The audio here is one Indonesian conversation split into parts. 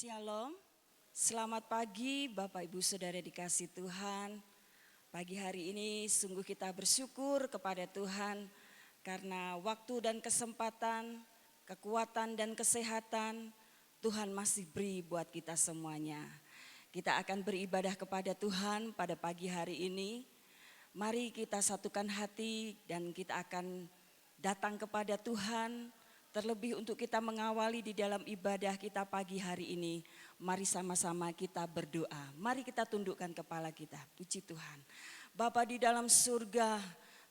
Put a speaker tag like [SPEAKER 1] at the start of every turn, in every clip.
[SPEAKER 1] Shalom, selamat pagi Bapak Ibu Saudara dikasih Tuhan. Pagi hari ini sungguh kita bersyukur kepada Tuhan karena waktu dan kesempatan, kekuatan dan kesehatan Tuhan masih beri buat kita semuanya. Kita akan beribadah kepada Tuhan pada pagi hari ini. Mari kita satukan hati dan kita akan datang kepada Tuhan. Terlebih untuk kita mengawali di dalam ibadah kita pagi hari ini, mari sama-sama kita berdoa. Mari kita tundukkan kepala kita, puji Tuhan. Bapa di dalam surga,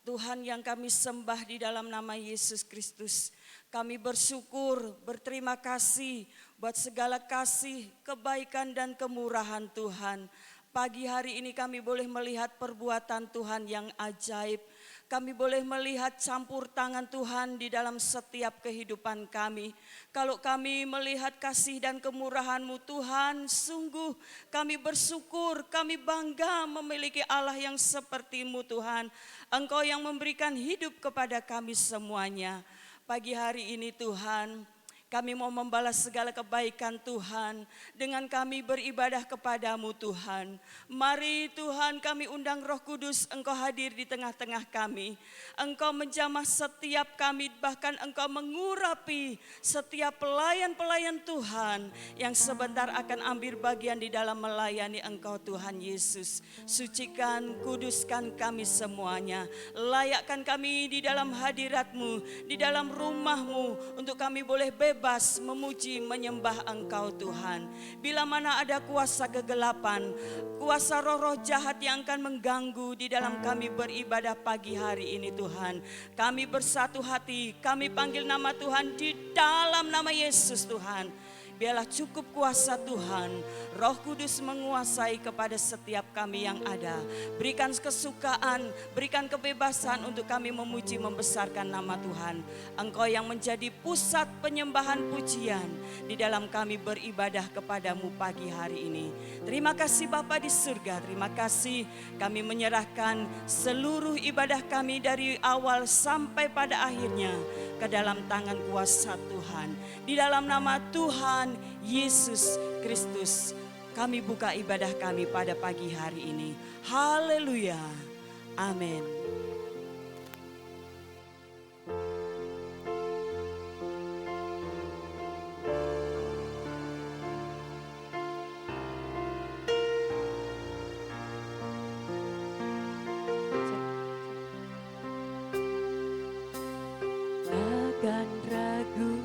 [SPEAKER 1] Tuhan yang kami sembah di dalam nama Yesus Kristus. Kami bersyukur, berterima kasih buat segala kasih, kebaikan dan kemurahan Tuhan. Pagi hari ini kami boleh melihat perbuatan Tuhan yang ajaib. Kami boleh melihat campur tangan Tuhan di dalam setiap kehidupan kami. Kalau kami melihat kasih dan kemurahan-Mu Tuhan, sungguh kami bersyukur, kami bangga memiliki Allah yang seperti-Mu Tuhan. Engkau yang memberikan hidup kepada kami semuanya. Pagi hari ini Tuhan, kami mau membalas segala kebaikan Tuhan dengan kami beribadah kepadamu Tuhan. Mari Tuhan kami undang Roh Kudus, Engkau hadir di tengah-tengah kami. Engkau menjamah setiap kami, bahkan Engkau mengurapi setiap pelayan-pelayan Tuhan yang sebentar akan ambil bagian di dalam melayani Engkau Tuhan Yesus. Sucikan, kuduskan kami semuanya. Layakkan kami di dalam hadirat-Mu, di dalam rumah-Mu untuk kami boleh bebas memuji menyembah Engkau Tuhan. Bila mana ada kuasa kegelapan, kuasa roh-roh jahat yang akan mengganggu di dalam kami beribadah pagi hari ini Tuhan, kami bersatu hati, kami panggil nama Tuhan di dalam nama Yesus Tuhan. Biarlah cukup kuasa Tuhan, Roh Kudus menguasai kepada setiap kami yang ada. Berikan kesukaan, berikan kebebasan untuk kami memuji membesarkan nama Tuhan. Engkau yang menjadi pusat penyembahan pujian di dalam kami beribadah kepadamu pagi hari ini. Terima kasih Bapa di surga, terima kasih kami menyerahkan seluruh ibadah kami dari awal sampai pada akhirnya ke dalam tangan kuasa Tuhan. Di dalam nama Tuhan Yesus Kristus, kami buka ibadah kami pada pagi hari ini. Haleluya. Amin.
[SPEAKER 2] Takkan ragu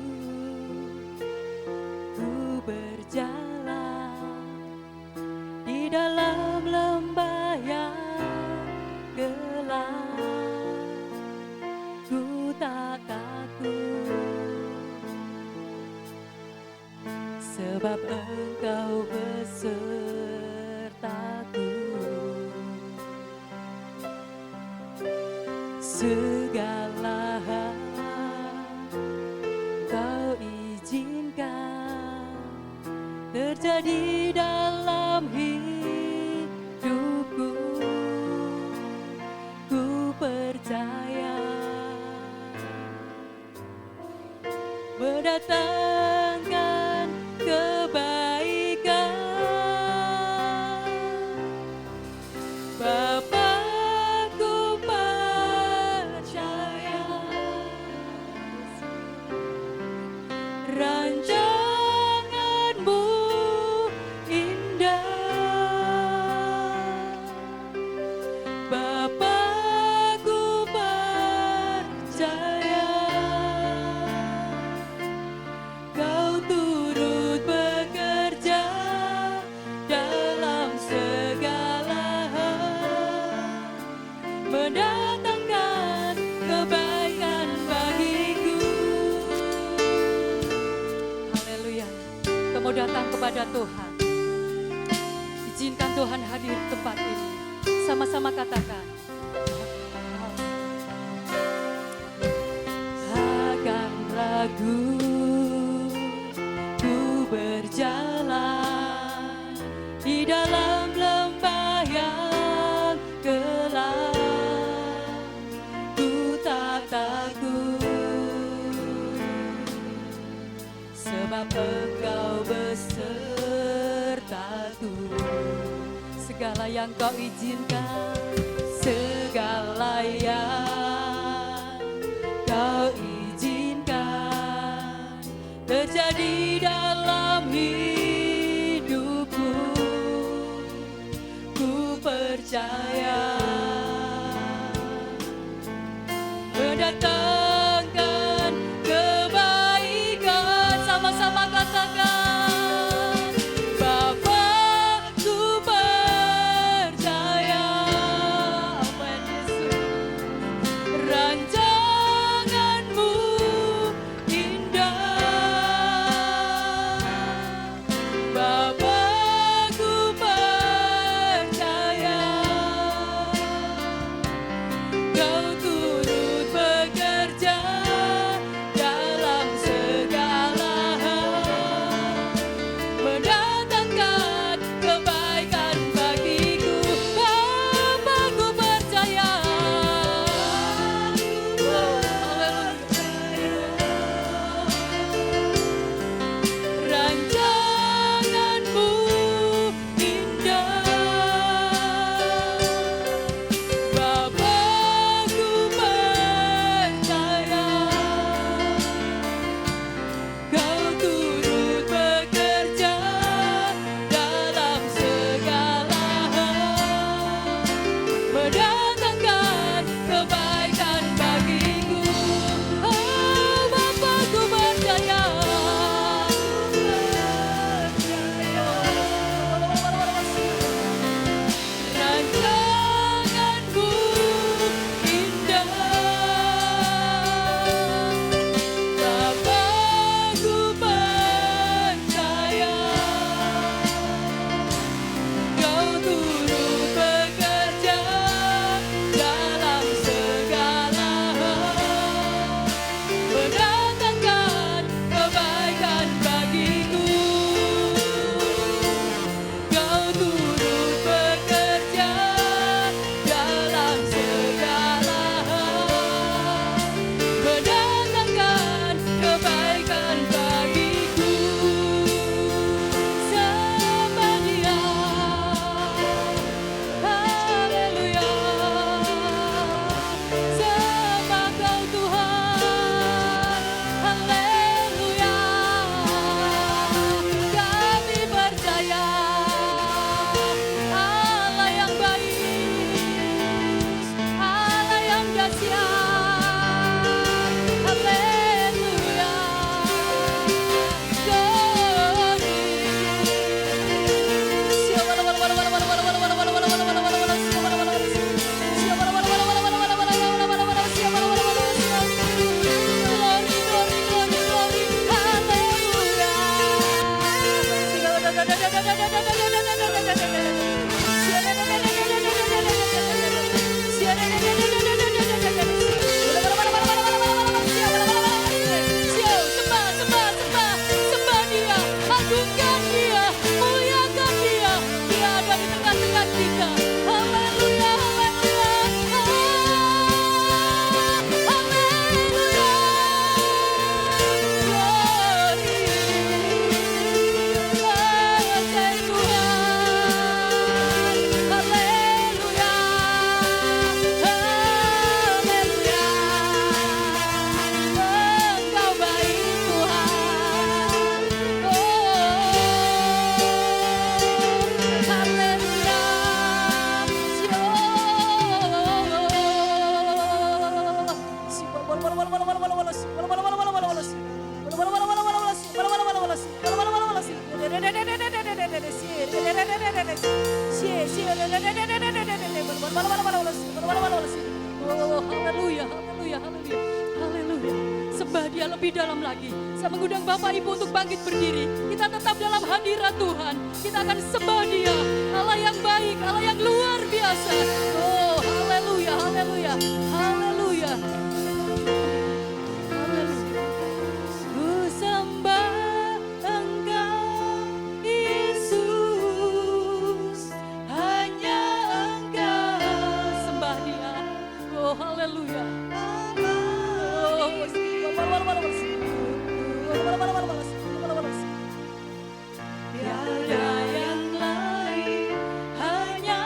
[SPEAKER 2] ku berjalan di dalam lembah yang gelap. Ku tak takut sebab Engkau besertaku. Segala hal Kau izinkan terjadi dalam hidupku. Ku percaya mendatangkan kebaikan. Bapa, ku percaya rancangan-Mu indah. Bapa, ku percaya Kau turut bekerja dalam segala hal, mendatangkan kebaikan bagiku. Haleluya. Kita mau datang kepada Tuhan. Izinkan Tuhan hadir di tempat ini. Sama-sama katakan. Takkan ragu ku berjalan di dalam lembah yang gelap. Ku tak takut sebab Engkau besertaku. segala yang kau izinkan, segala yang kau izinkan terjadi dalam hidupku, ku percaya mendatangkan kebaikan. Sama-sama katakan, Bapa, ku percaya. Amin Yesus. Rancanganmu indah, Bapa, ku percaya. Kau turut bekerja dalam segala hal, mendatangkan kebaikan bagiku. Bapa, ku percaya. Rancanganmu indah, Bapa, ku percaya. Kau turut bekerja dalam segala hal, mendatangkan kebaikan bagiku. Oh, Bapa, ku percaya. Rancanganmu indah, Bapa, ku percaya. Kau turut bekerja dalam segala hal, mendatangkan kebaikan bagiku. Kau turut bekerja dalam segala hal, mendatangkan kebaikan bagiku. Sembah Dia, haleluya. Sembah Kau Tuhan, haleluya. Kami percaya Allah yang baik, Allah yang dahsyat, haleluya. Sembah Dia, agungkan Dia, muliakan Dia. Dia ada di tengah-tengah kita. Haleluya, haleluya, haleluya. Glory, kasih Tuhan. Haleluya, haleluya. Engkau baik Tuhan. Haleluya. Oh, haleluya, haleluya, haleluya, haleluya. Sembah Dia lebih dalam lagi. Saya mengundang Bapak Ibu untuk bangkit berdiri. Kita tetap dalam hadirat Tuhan. Kita akan sembah Dia, Allah yang baik, Allah yang luar biasa. Oh, haleluya, haleluya, haleluya. Haleluya. Ku sembah Engkau, Yesus, hanya Engkau. Sembah Dia. Oh, haleluya. Tiada yang lain, hanya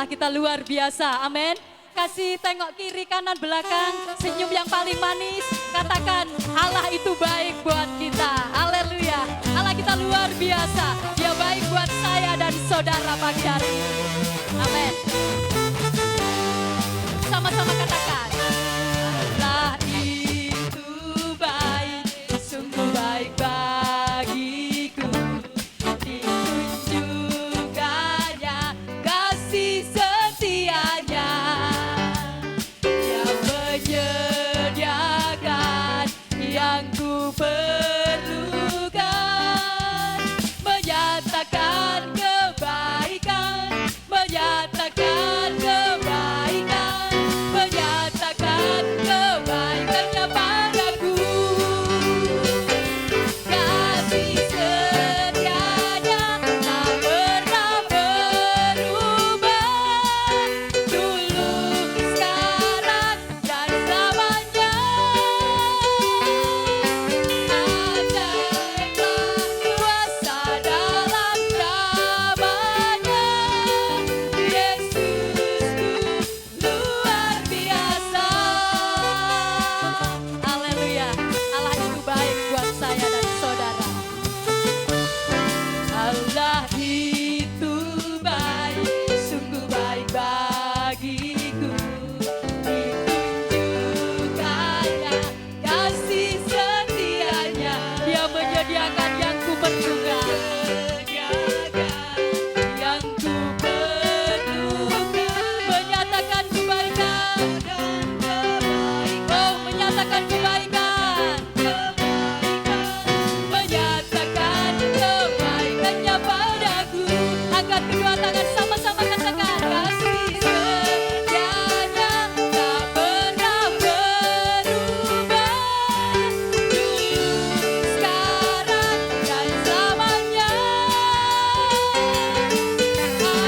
[SPEAKER 2] Allah kita luar biasa, amin. Kasih tengok kiri kanan belakang, senyum yang paling manis. Katakan Allah itu baik buat kita, haleluya. Allah kita luar biasa, dia baik buat saya dan saudara pagi hari ini, amin. Sama-sama katakan, Allah itu baik, sungguh baik bagiku. Ditunjukkannya kasih setianya, dia menyediakan yang ku perlukan, menyatakan kebaikan, menyatakan kebaikan, menyatakan kebaikannya padaku. Kasih setianya tak pernah berubah, dulu, sekarang, dan selamanya. Ajaiblah kuasa dalam namanya, Yesusku luar biasa. Haleluya, Allah itu baik buat saya dan saudara. Allah itu baik, sungguh baik bagiku. Ditunjukkannya kasih setianya, dia menyediakan yang ku perlukan, yang ku perlukan, menyatakan kebaikan, oh menyatakan kebaikan, menyatakan kebaikannya padaku. Angkat kedua tangan sama-sama katakan, kasih setianya tak pernah berubah, dulu, sekarang, dan selamanya.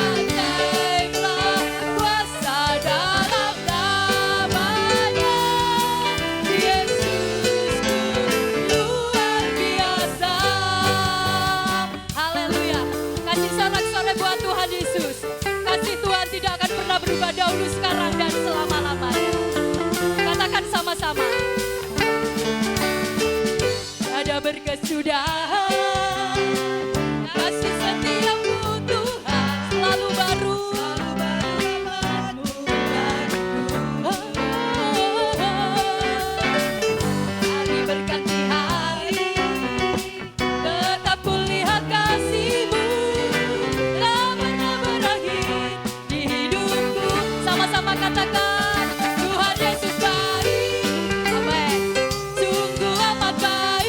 [SPEAKER 2] Ajaiblah kuasa dalam namanya, Yesusku luar biasa. Haleluya. Kasih sorak-sorai buat Tuhan Yesus. Kasih Tuhan tidak akan pernah berubah dahulu, sekarang, dan selama-lamanya. Katakan sama-sama. Ada berkesudahan, kasih setiamu Tuhan selalu baru. Hari berganti hari, tetap kulihat kasih-Mu tak pernah berakhir di hidupku. Sama-sama katakan, Tuhan Yesus baik, amin. Sungguh amat baik.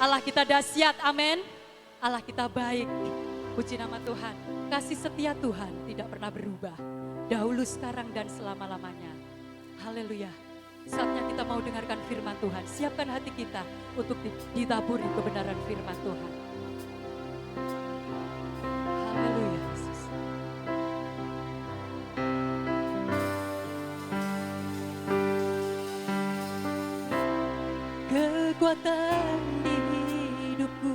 [SPEAKER 2] Allah kita dahsyat, amin. Allah kita baik, puji nama Tuhan. Kasih setia Tuhan tidak pernah berubah, dahulu, sekarang, dan selama-lamanya. Haleluya. Saatnya kita mau dengarkan firman Tuhan. Siapkan hati kita untuk ditaburi kebenaran firman Tuhan. Haleluya, Yesus. Kekuatan di hidupku,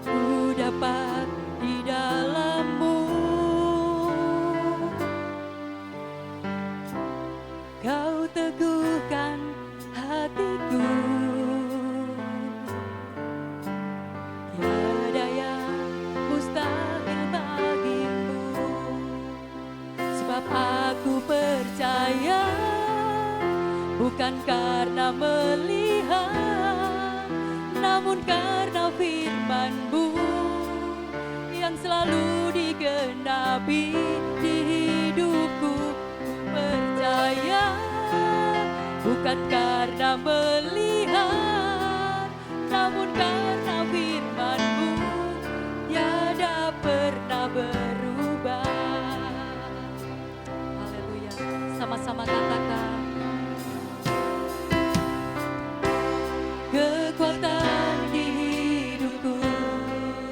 [SPEAKER 2] ku dapat di dalam-Mu. Kau teguhkan hatiku, tiada yang mustahil bagimu. Sebab aku percaya, bukan karena melihat, namun karena firman-Mu yang selalu digenapi di hidupku. Percaya, bukan karena melihat, namun karena firman-Mu tiada pernah berubah. Haleluya. Sama-sama katakan. Kekuatan di hidupku,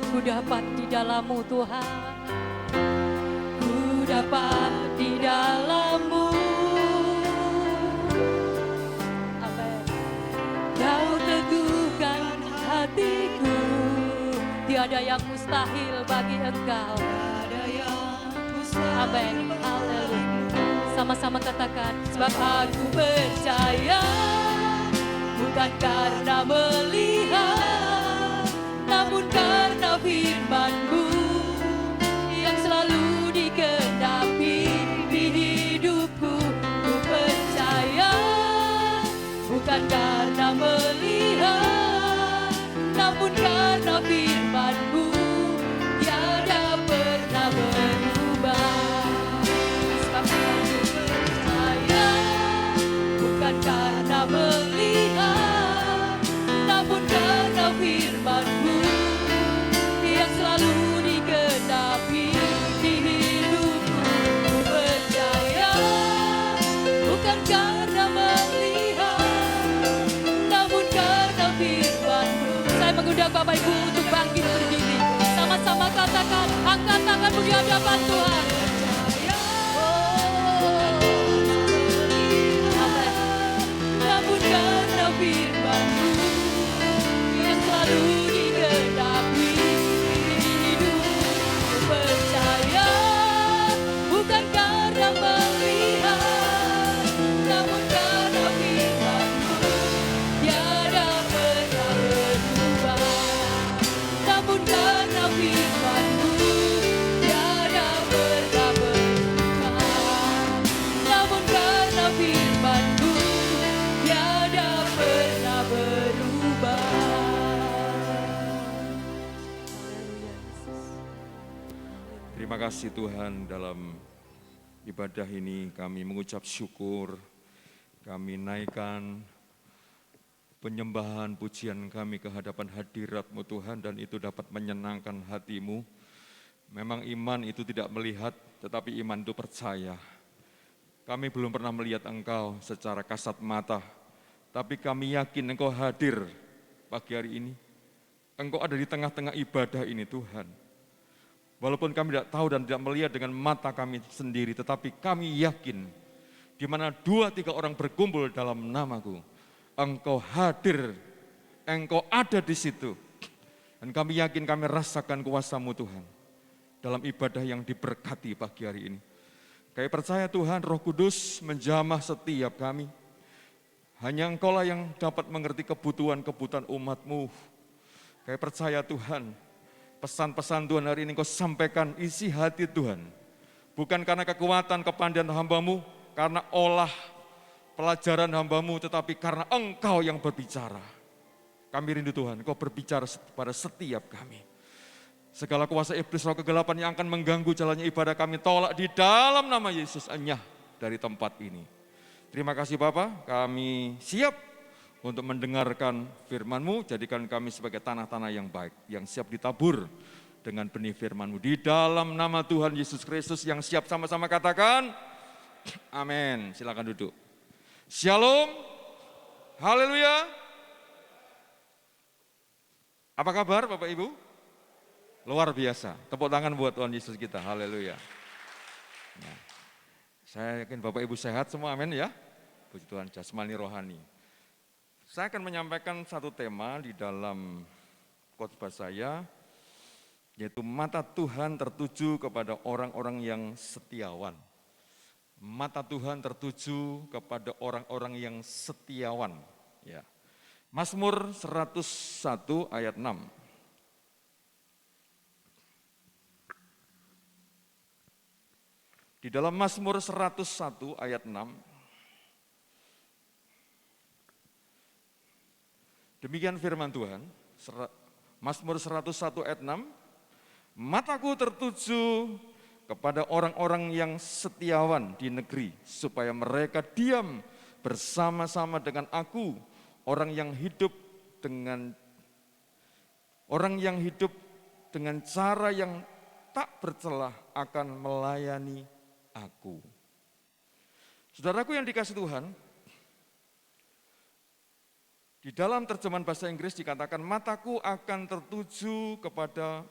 [SPEAKER 2] ku dapat di dalam-Mu Tuhan. Ku dapat di dalam-Mu. Amin. Kau teguhkan hatiku, tiada yang mustahil bagi Engkau. Amin. Haleluya. Sama-sama katakan, sebab aku percaya, bukan karena melihat, namun karena firman-Mu yang selalu digenapi di hidupku. Ku percaya, bukan karena melihat, namun karena firman-Mu tiada pernah berubah. Sebab aku percaya, bukan karena melihat, namun karena firman-Mu yang selalu digenapi di hidupku. Ku percaya, bukan karena melihat, namun karena firman-Mu. Saya mengundang Bapak Ibu untuk bangkit berdiri. Sama-sama katakan, angkat tanganmu di hadapan Tuhan. Amin. Namun karena firman-Mu yang selalu digenapi di hidupku. Percaya, bukan karena melihat, namun karena firman-Mu tiada pernah berubah. Namun karena firman-Mu tiada pernah berubah. Namun karena firman-Mu tiada pernah berubah. Haleluya, Yesus.
[SPEAKER 3] Terima kasih Tuhan, dalam ibadah ini kami mengucap syukur, kami naikkan penyembahan pujian kami ke hadapan hadirat-Mu Tuhan, dan itu dapat menyenangkan hati-Mu. Memang iman itu tidak melihat, tetapi iman itu percaya. Kami belum pernah melihat Engkau secara kasat mata, tapi kami yakin Engkau hadir pagi hari ini. Engkau ada di tengah-tengah ibadah ini Tuhan. Walaupun kami tidak tahu dan tidak melihat dengan mata kami sendiri, tetapi kami yakin di mana 2-3 orang berkumpul dalam nama-Ku, Engkau hadir, Engkau ada di situ. Dan kami yakin, kami rasakan kuasa-Mu Tuhan dalam ibadah yang diberkati pagi hari ini. Kami percaya Tuhan, Roh Kudus menjamah setiap kami. Hanya Engkau-lah yang dapat mengerti kebutuhan-kebutuhan umat-Mu. Kami percaya Tuhan, pesan-pesan Tuhan hari ini Engkau sampaikan isi hati Tuhan. Bukan karena kekuatan kepandaian hamba-Mu, karena olah pelajaran hamba-Mu, tetapi karena Engkau yang berbicara. Kami rindu Tuhan, Engkau berbicara pada setiap kami. Segala kuasa iblis, roh kegelapan yang akan mengganggu jalannya ibadah kami, tolak di dalam nama Yesus, enyah dari tempat ini. Terima kasih Bapa, kami siap untuk mendengarkan firman-Mu, jadikan kami sebagai tanah-tanah yang baik, yang siap ditabur dengan benih firman-Mu. Di dalam nama Tuhan Yesus Kristus yang siap sama-sama katakan, amin. Silakan duduk. Shalom, haleluya. Apa kabar Bapak Ibu? Luar biasa, tepuk tangan buat Tuhan Yesus kita, haleluya. Nah, saya yakin Bapak Ibu sehat semua, amin ya. Puji Tuhan, jasmani rohani. Saya akan menyampaikan satu tema di dalam khotbah saya, yaitu mata Tuhan tertuju kepada orang-orang yang setiawan. Mata Tuhan tertuju kepada orang-orang yang setiawan. Ya. Mazmur 101 ayat 6. Di dalam Mazmur 101 ayat 6, demikian firman Tuhan, Mazmur 101 ayat 6, mataku tertuju kepada orang-orang yang setiawan di negeri, supaya mereka diam bersama-sama dengan aku, orang yang hidup dengan cara yang tak bercelah akan melayani aku. Saudaraku yang dikasihi Tuhan, di dalam terjemahan bahasa Inggris dikatakan mataku akan tertuju kepada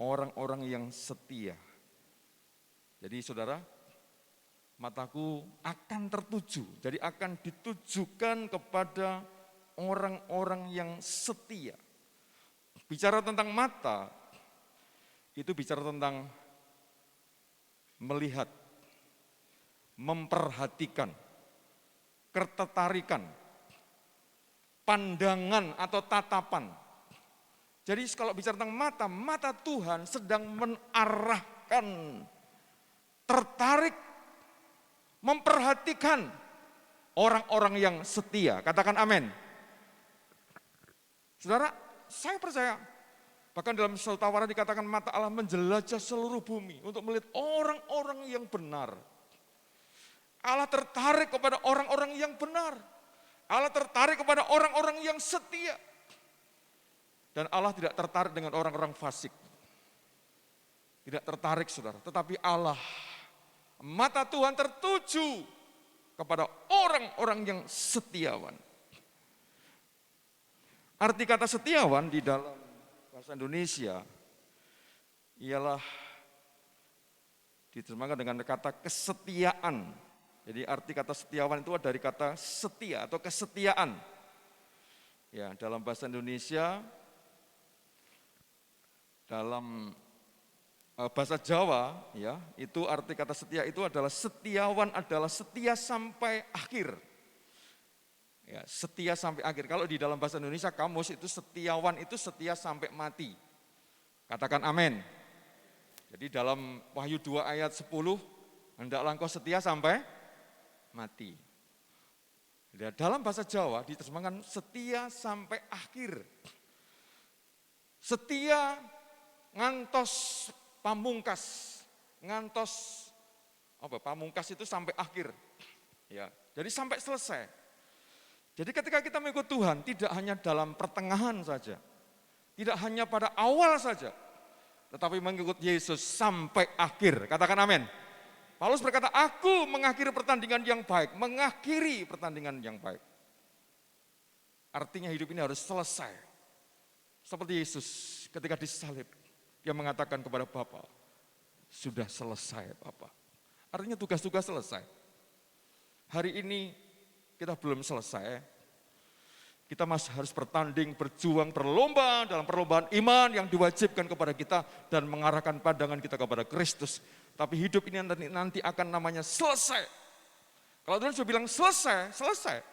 [SPEAKER 3] orang-orang yang setia. Jadi saudara, mataku akan tertuju, jadi akan ditujukan kepada orang-orang yang setia. Bicara tentang mata, itu bicara tentang melihat, memperhatikan, ketertarikan, pandangan atau tatapan. Jadi kalau bicara tentang mata, mata Tuhan sedang mengarahkan, tertarik, memperhatikan orang-orang yang setia. Katakan amin. Saudara, saya percaya, bahkan dalam suatu tawaran dikatakan mata Allah menjelajah seluruh bumi untuk melihat orang-orang yang benar. Allah tertarik kepada orang-orang yang benar. Allah tertarik kepada orang-orang yang setia. Dan Allah tidak tertarik dengan orang-orang fasik. Tidak tertarik saudara, tetapi Allah, mata Tuhan tertuju kepada orang-orang yang setiawan. Arti kata setiawan di dalam bahasa Indonesia ialah diterjemahkan dengan kata kesetiaan. Jadi arti kata setiawan itu dari kata setia atau kesetiaan. Ya, dalam bahasa Indonesia, dalam bahasa Jawa, ya, itu arti kata setia itu adalah setiawan adalah setia sampai akhir. Ya, setia sampai akhir. Kalau di dalam bahasa Indonesia kamus itu setiawan itu setia sampai mati. Katakan amin. Jadi dalam Wahyu 2 ayat 10, hendaklah engkau setia sampai mati. Ya, dalam bahasa Jawa diterjemahkan setia sampai akhir. Setia ngantos pamungkas. Ngantos pamungkas itu sampai akhir. Ya, jadi sampai selesai. Jadi ketika kita mengikut Tuhan, tidak hanya dalam pertengahan saja, tidak hanya pada awal saja, tetapi mengikut Yesus sampai akhir. Katakan amin. Paulus berkata, aku mengakhiri pertandingan yang baik, mengakhiri pertandingan yang baik. Artinya hidup ini harus selesai. Seperti Yesus ketika disalib, dia mengatakan kepada Bapa, sudah selesai Bapa. Artinya tugas-tugas selesai. Hari ini kita belum selesai, kita masih harus bertanding, berjuang, berlomba dalam perlombaan iman yang diwajibkan kepada kita dan mengarahkan pandangan kita kepada Kristus. Tapi hidup ini nanti akan namanya selesai. Kalau Tuhan sudah bilang selesai, selesai.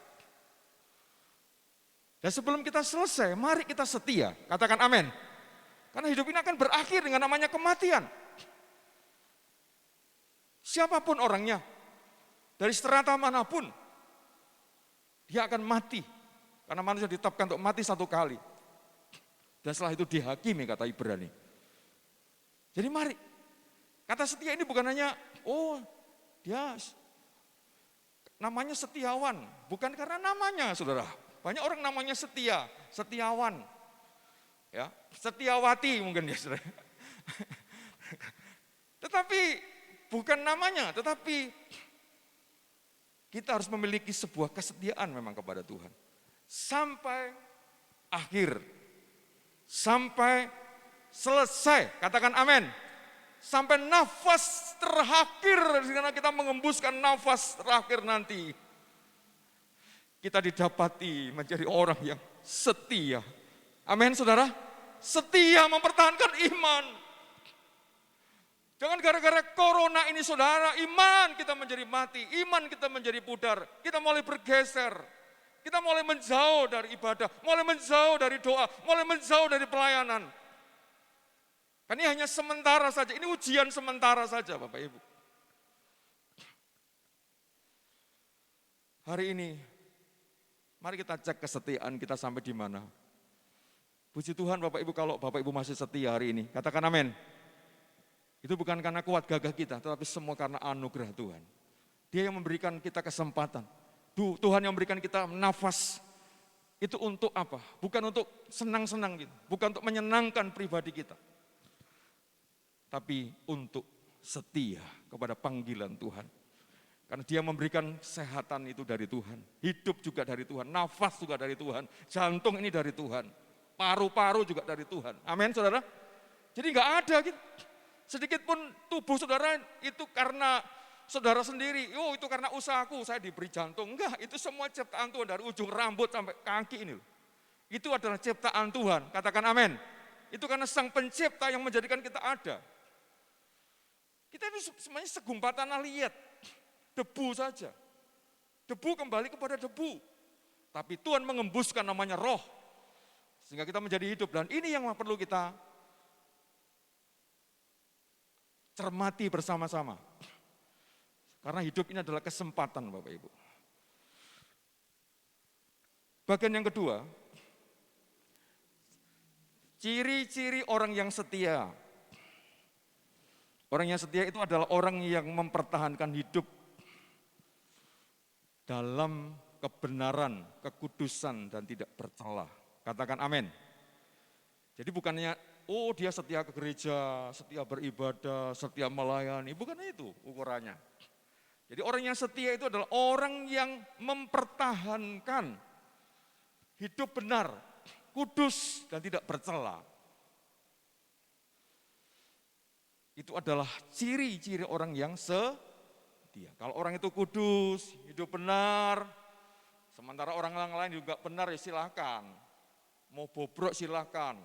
[SPEAKER 3] Dan sebelum kita selesai, mari kita setia. Katakan amin. Karena hidup ini akan berakhir dengan namanya kematian. Siapapun orangnya, dari strata manapun, dia akan mati. Karena manusia ditetapkan untuk mati satu kali. Dan setelah itu dihakimi, kata Ibrani. Jadi mari, kata setia ini bukan hanya, dia namanya Setiawan, bukan karena namanya, saudara. Banyak orang namanya Setia, Setiawan, ya, Setiawati mungkin ya, saudara. Tetapi bukan namanya, tetapi kita harus memiliki sebuah kesetiaan memang kepada Tuhan. Sampai akhir, sampai selesai, katakan amin. Sampai nafas terakhir, karena kita mengembuskan nafas terakhir nanti. Kita didapati menjadi orang yang setia. Amin saudara, setia mempertahankan iman. Jangan gara-gara corona ini saudara, iman kita menjadi mati, iman kita menjadi pudar. Kita mulai bergeser, kita mulai menjauh dari ibadah, mulai menjauh dari doa, mulai menjauh dari pelayanan. Ini hanya sementara saja, ini ujian sementara saja Bapak Ibu. Hari ini, mari kita cek kesetiaan kita sampai di mana. Puji Tuhan Bapak Ibu, kalau Bapak Ibu masih setia hari ini, katakan amin. Itu bukan karena kuat gagah kita, tetapi semua karena anugerah Tuhan. Dia yang memberikan kita kesempatan. Tuhan yang memberikan kita nafas. Itu untuk apa? Bukan untuk senang-senang gitu, bukan untuk menyenangkan pribadi kita. Tapi untuk setia kepada panggilan Tuhan. Karena dia memberikan kesehatan itu dari Tuhan, hidup juga dari Tuhan, nafas juga dari Tuhan, jantung ini dari Tuhan, paru-paru juga dari Tuhan. Amin saudara. Jadi enggak ada gitu. Sedikit pun tubuh saudara itu karena saudara sendiri, oh itu karena usahaku saya diberi jantung. Enggak, itu semua ciptaan Tuhan dari ujung rambut sampai kaki ini. Itu adalah ciptaan Tuhan, katakan amin. Itu karena Sang Pencipta yang menjadikan kita ada. Kita itu semuanya segumpal tanah liat, debu saja. Debu kembali kepada debu. Tapi Tuhan mengembuskan namanya roh, sehingga kita menjadi hidup. Dan ini yang perlu kita cermati bersama-sama. Karena hidup ini adalah kesempatan Bapak Ibu. Bagian yang kedua, ciri-ciri orang yang setia. Orang yang setia itu adalah orang yang mempertahankan hidup dalam kebenaran, kekudusan, dan tidak bercela. Katakan amin. Jadi bukannya, oh dia setia ke gereja, setia beribadah, setia melayani. Bukan itu ukurannya. Jadi orang yang setia itu adalah orang yang mempertahankan hidup benar, kudus, dan tidak bercela. Itu adalah ciri-ciri orang yang setia. Kalau orang itu kudus, hidup benar, sementara orang lain juga benar ya silakan. Mau bobrok silakan.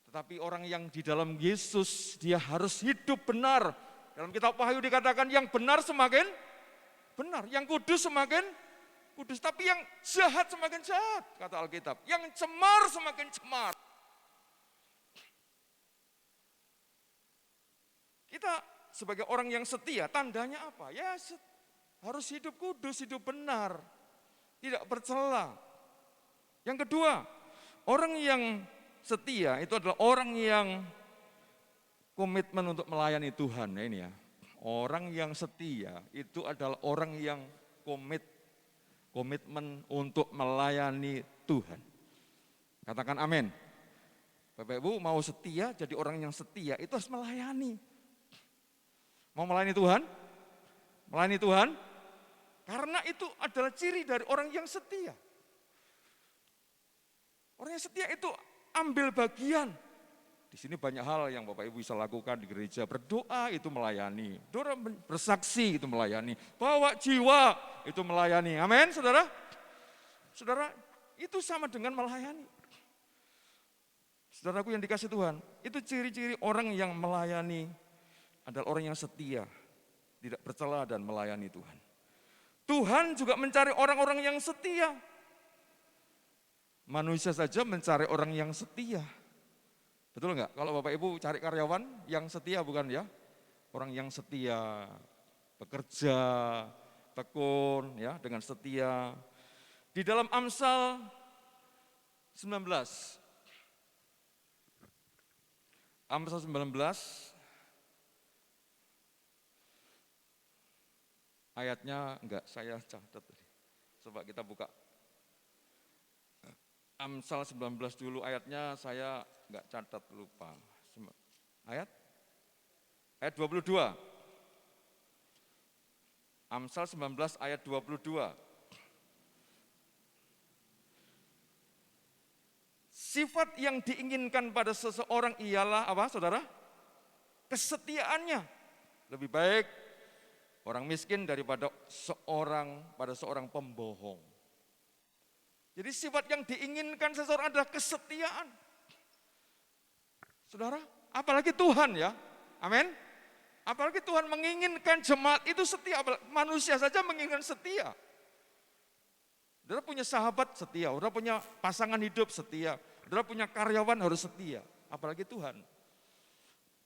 [SPEAKER 3] Tetapi orang yang di dalam Yesus, dia harus hidup benar. Dalam kitab Wahyu dikatakan yang benar semakin benar, yang kudus semakin kudus. Tapi yang jahat semakin jahat, kata Alkitab. Yang cemar semakin cemar. Kita sebagai orang yang setia, tandanya apa? Ya harus hidup kudus, hidup benar, tidak bercela. Yang kedua, orang yang setia itu adalah orang yang komitmen untuk melayani Tuhan. Nah, ini ya, orang yang setia itu adalah orang yang komitmen untuk melayani Tuhan. Katakan amin. Bapak Ibu mau setia, jadi orang yang setia itu harus melayani. Mau melayani Tuhan? Melayani Tuhan? Karena itu adalah ciri dari orang yang setia. Orang yang setia itu ambil bagian. Di sini banyak hal yang Bapak Ibu bisa lakukan di gereja. Berdoa itu melayani. Doa bersaksi itu melayani. Bawa jiwa itu melayani. Amin, saudara? Saudara, itu sama dengan melayani. Saudaraku yang dikasih Tuhan, itu ciri-ciri orang yang melayani adalah orang yang setia, tidak bercela dan melayani Tuhan. Tuhan juga mencari orang-orang yang setia. Manusia saja mencari orang yang setia. Betul enggak? Kalau Bapak Ibu cari karyawan yang setia bukan ya? Orang yang setia, bekerja, tekun ya dengan setia. Di dalam Amsal 19. Amsal 19 Ayatnya enggak, saya catat. Coba kita buka. Amsal 19 dulu ayatnya saya enggak catat, lupa. Ayat 22. Amsal 19 ayat 22. Sifat yang diinginkan pada seseorang ialah apa, saudara? Kesetiaannya. Lebih baik orang miskin daripada seorang pembohong. Jadi sifat yang diinginkan seseorang adalah kesetiaan. Saudara, apalagi Tuhan ya. Amin. Apalagi Tuhan menginginkan jemaat itu setia. Manusia saja menginginkan setia. Saudara punya sahabat setia, saudara punya pasangan hidup setia, saudara punya karyawan harus setia. Apalagi Tuhan.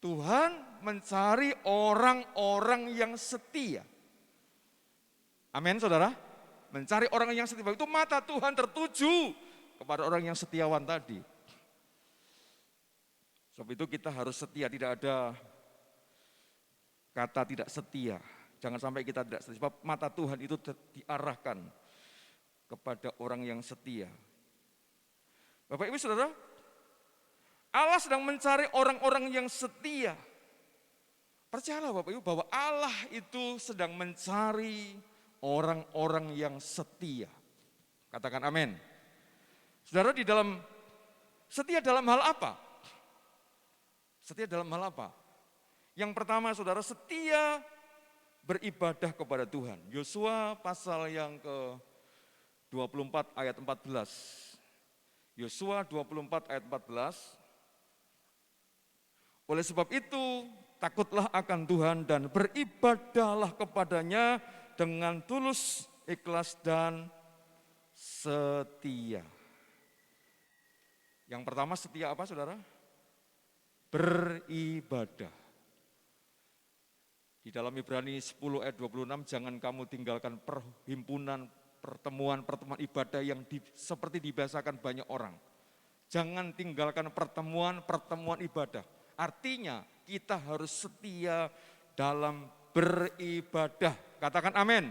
[SPEAKER 3] Tuhan mencari orang-orang yang setia. Amin, saudara. Mencari orang yang setia. Itu mata Tuhan tertuju kepada orang yang setiawan tadi. Sebab itu kita harus setia, tidak ada kata tidak setia. Jangan sampai kita tidak setia. Sebab mata Tuhan itu diarahkan kepada orang yang setia. Bapak Ibu Saudara, Allah sedang mencari orang-orang yang setia. Percayalah Bapak Ibu bahwa Allah itu sedang mencari orang-orang yang setia. Katakan amin. Saudara, setia dalam hal apa? Setia dalam hal apa? Yang pertama saudara, setia beribadah kepada Tuhan. Yosua pasal yang ke-24 ayat 14. Yosua 24 ayat 14. Oleh sebab itu, takutlah akan Tuhan dan beribadahlah kepadanya dengan tulus, ikhlas, dan setia. Yang pertama setia apa saudara? Beribadah. Di dalam Ibrani 10 ayat 26, jangan kamu tinggalkan perhimpunan, pertemuan ibadah yang seperti dibiasakan banyak orang. Jangan tinggalkan pertemuan ibadah. Artinya kita harus setia dalam beribadah. Katakan amin.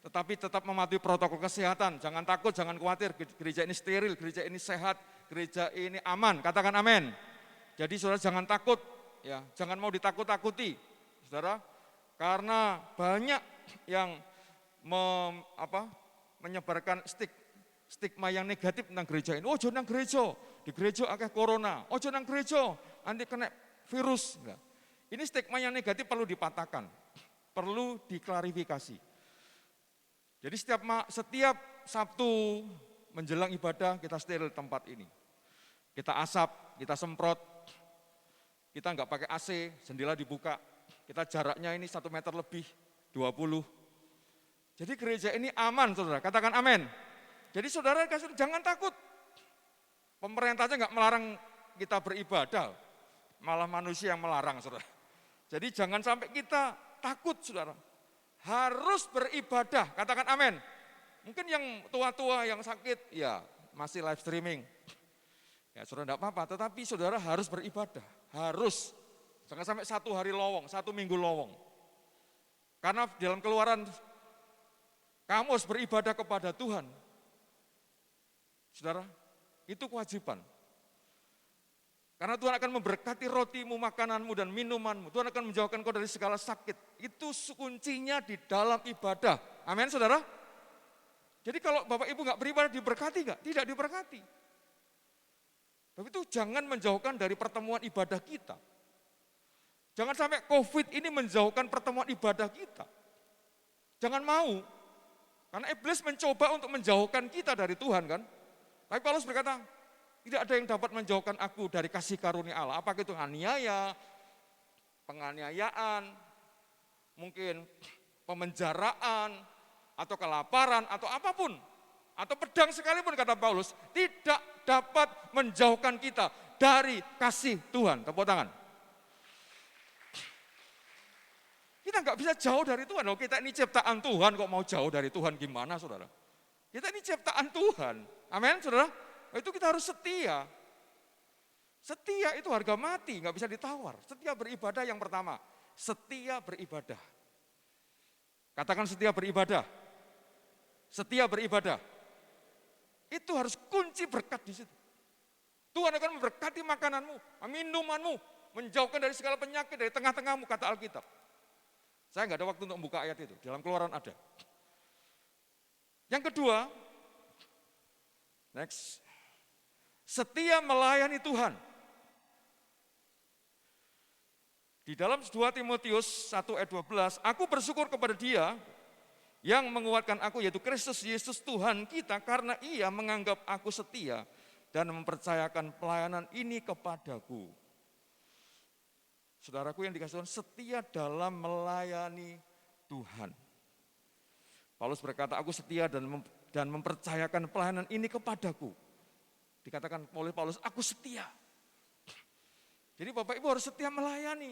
[SPEAKER 3] Tetapi tetap mematuhi protokol kesehatan. Jangan takut, jangan khawatir. Gereja ini steril, gereja ini sehat, gereja ini aman. Katakan amin. Jadi saudara jangan takut, ya, jangan mau ditakut-takuti, saudara. Karena banyak yang menyebarkan stigma yang negatif tentang gereja ini. Oh, jangan gereja, di gereja akeh corona. Oh, jangan gereja, nanti kena virus. Nah, ini stigma yang negatif perlu dipatahkan, perlu diklarifikasi. Jadi setiap Sabtu menjelang ibadah kita steril tempat ini. Kita asap, kita semprot, kita enggak pakai AC, jendela dibuka. Kita jaraknya ini 1 meter lebih, 20. Jadi gereja ini aman saudara, katakan amin. Jadi saudara jangan takut. Pemerintah aja enggak melarang kita beribadah, malah manusia yang melarang saudara. Jadi jangan sampai kita takut saudara. Harus beribadah, katakan amin. Mungkin yang tua-tua, yang sakit, ya masih live streaming. Ya saudara enggak apa-apa, tetapi saudara harus beribadah. Harus. Jangan sampai 1 hari lowong, 1 minggu lowong. Karena dalam Keluaran, kamu harus beribadah kepada Tuhan. Saudara, itu kewajiban. Karena Tuhan akan memberkati rotimu, makananmu, dan minumanmu. Tuhan akan menjauhkan kau dari segala sakit. Itu kuncinya di dalam ibadah. Amin, saudara? Jadi kalau Bapak Ibu nggak beribadah, diberkati nggak? Tidak diberkati. Tapi itu jangan menjauhkan dari pertemuan ibadah kita. Jangan sampai COVID ini menjauhkan pertemuan ibadah kita. Jangan mau. Karena iblis mencoba untuk menjauhkan kita dari Tuhan kan. Tapi Paulus berkata, tidak ada yang dapat menjauhkan aku dari kasih karunia Allah. Apakah itu aniaya, penganiayaan, mungkin pemenjaraan, atau kelaparan, atau apapun. Atau pedang sekalipun kata Paulus, tidak dapat menjauhkan kita dari kasih Tuhan. Tepuk tangan. Kita nggak bisa jauh dari Tuhan. Loh, kita ini ciptaan Tuhan, kok mau jauh dari Tuhan gimana saudara? Kita ini ciptaan Tuhan. Amin saudara? Itu kita harus setia. Setia itu harga mati, nggak bisa ditawar. Setia beribadah yang pertama. Setia beribadah. Katakan setia beribadah. Setia beribadah. Itu harus kunci berkat di situ. Tuhan akan memberkati makananmu, minumanmu, menjauhkan dari segala penyakit dari tengah-tengahmu, kata Alkitab. Saya nggak ada waktu untuk membuka ayat itu, dalam Keluaran ada. Yang kedua, next, setia melayani Tuhan. Di dalam 2 Timotius 1 ayat 12, aku bersyukur kepada Dia yang menguatkan aku, yaitu Kristus Yesus Tuhan kita, karena Ia menganggap aku setia dan mempercayakan pelayanan ini kepadaku. Saudaraku yang dikasih Tuhan, setia dalam melayani Tuhan. Paulus berkata, aku setia dan mempercayakan pelayanan ini kepadaku. Dikatakan oleh Paulus, aku setia. Jadi Bapak Ibu harus setia melayani.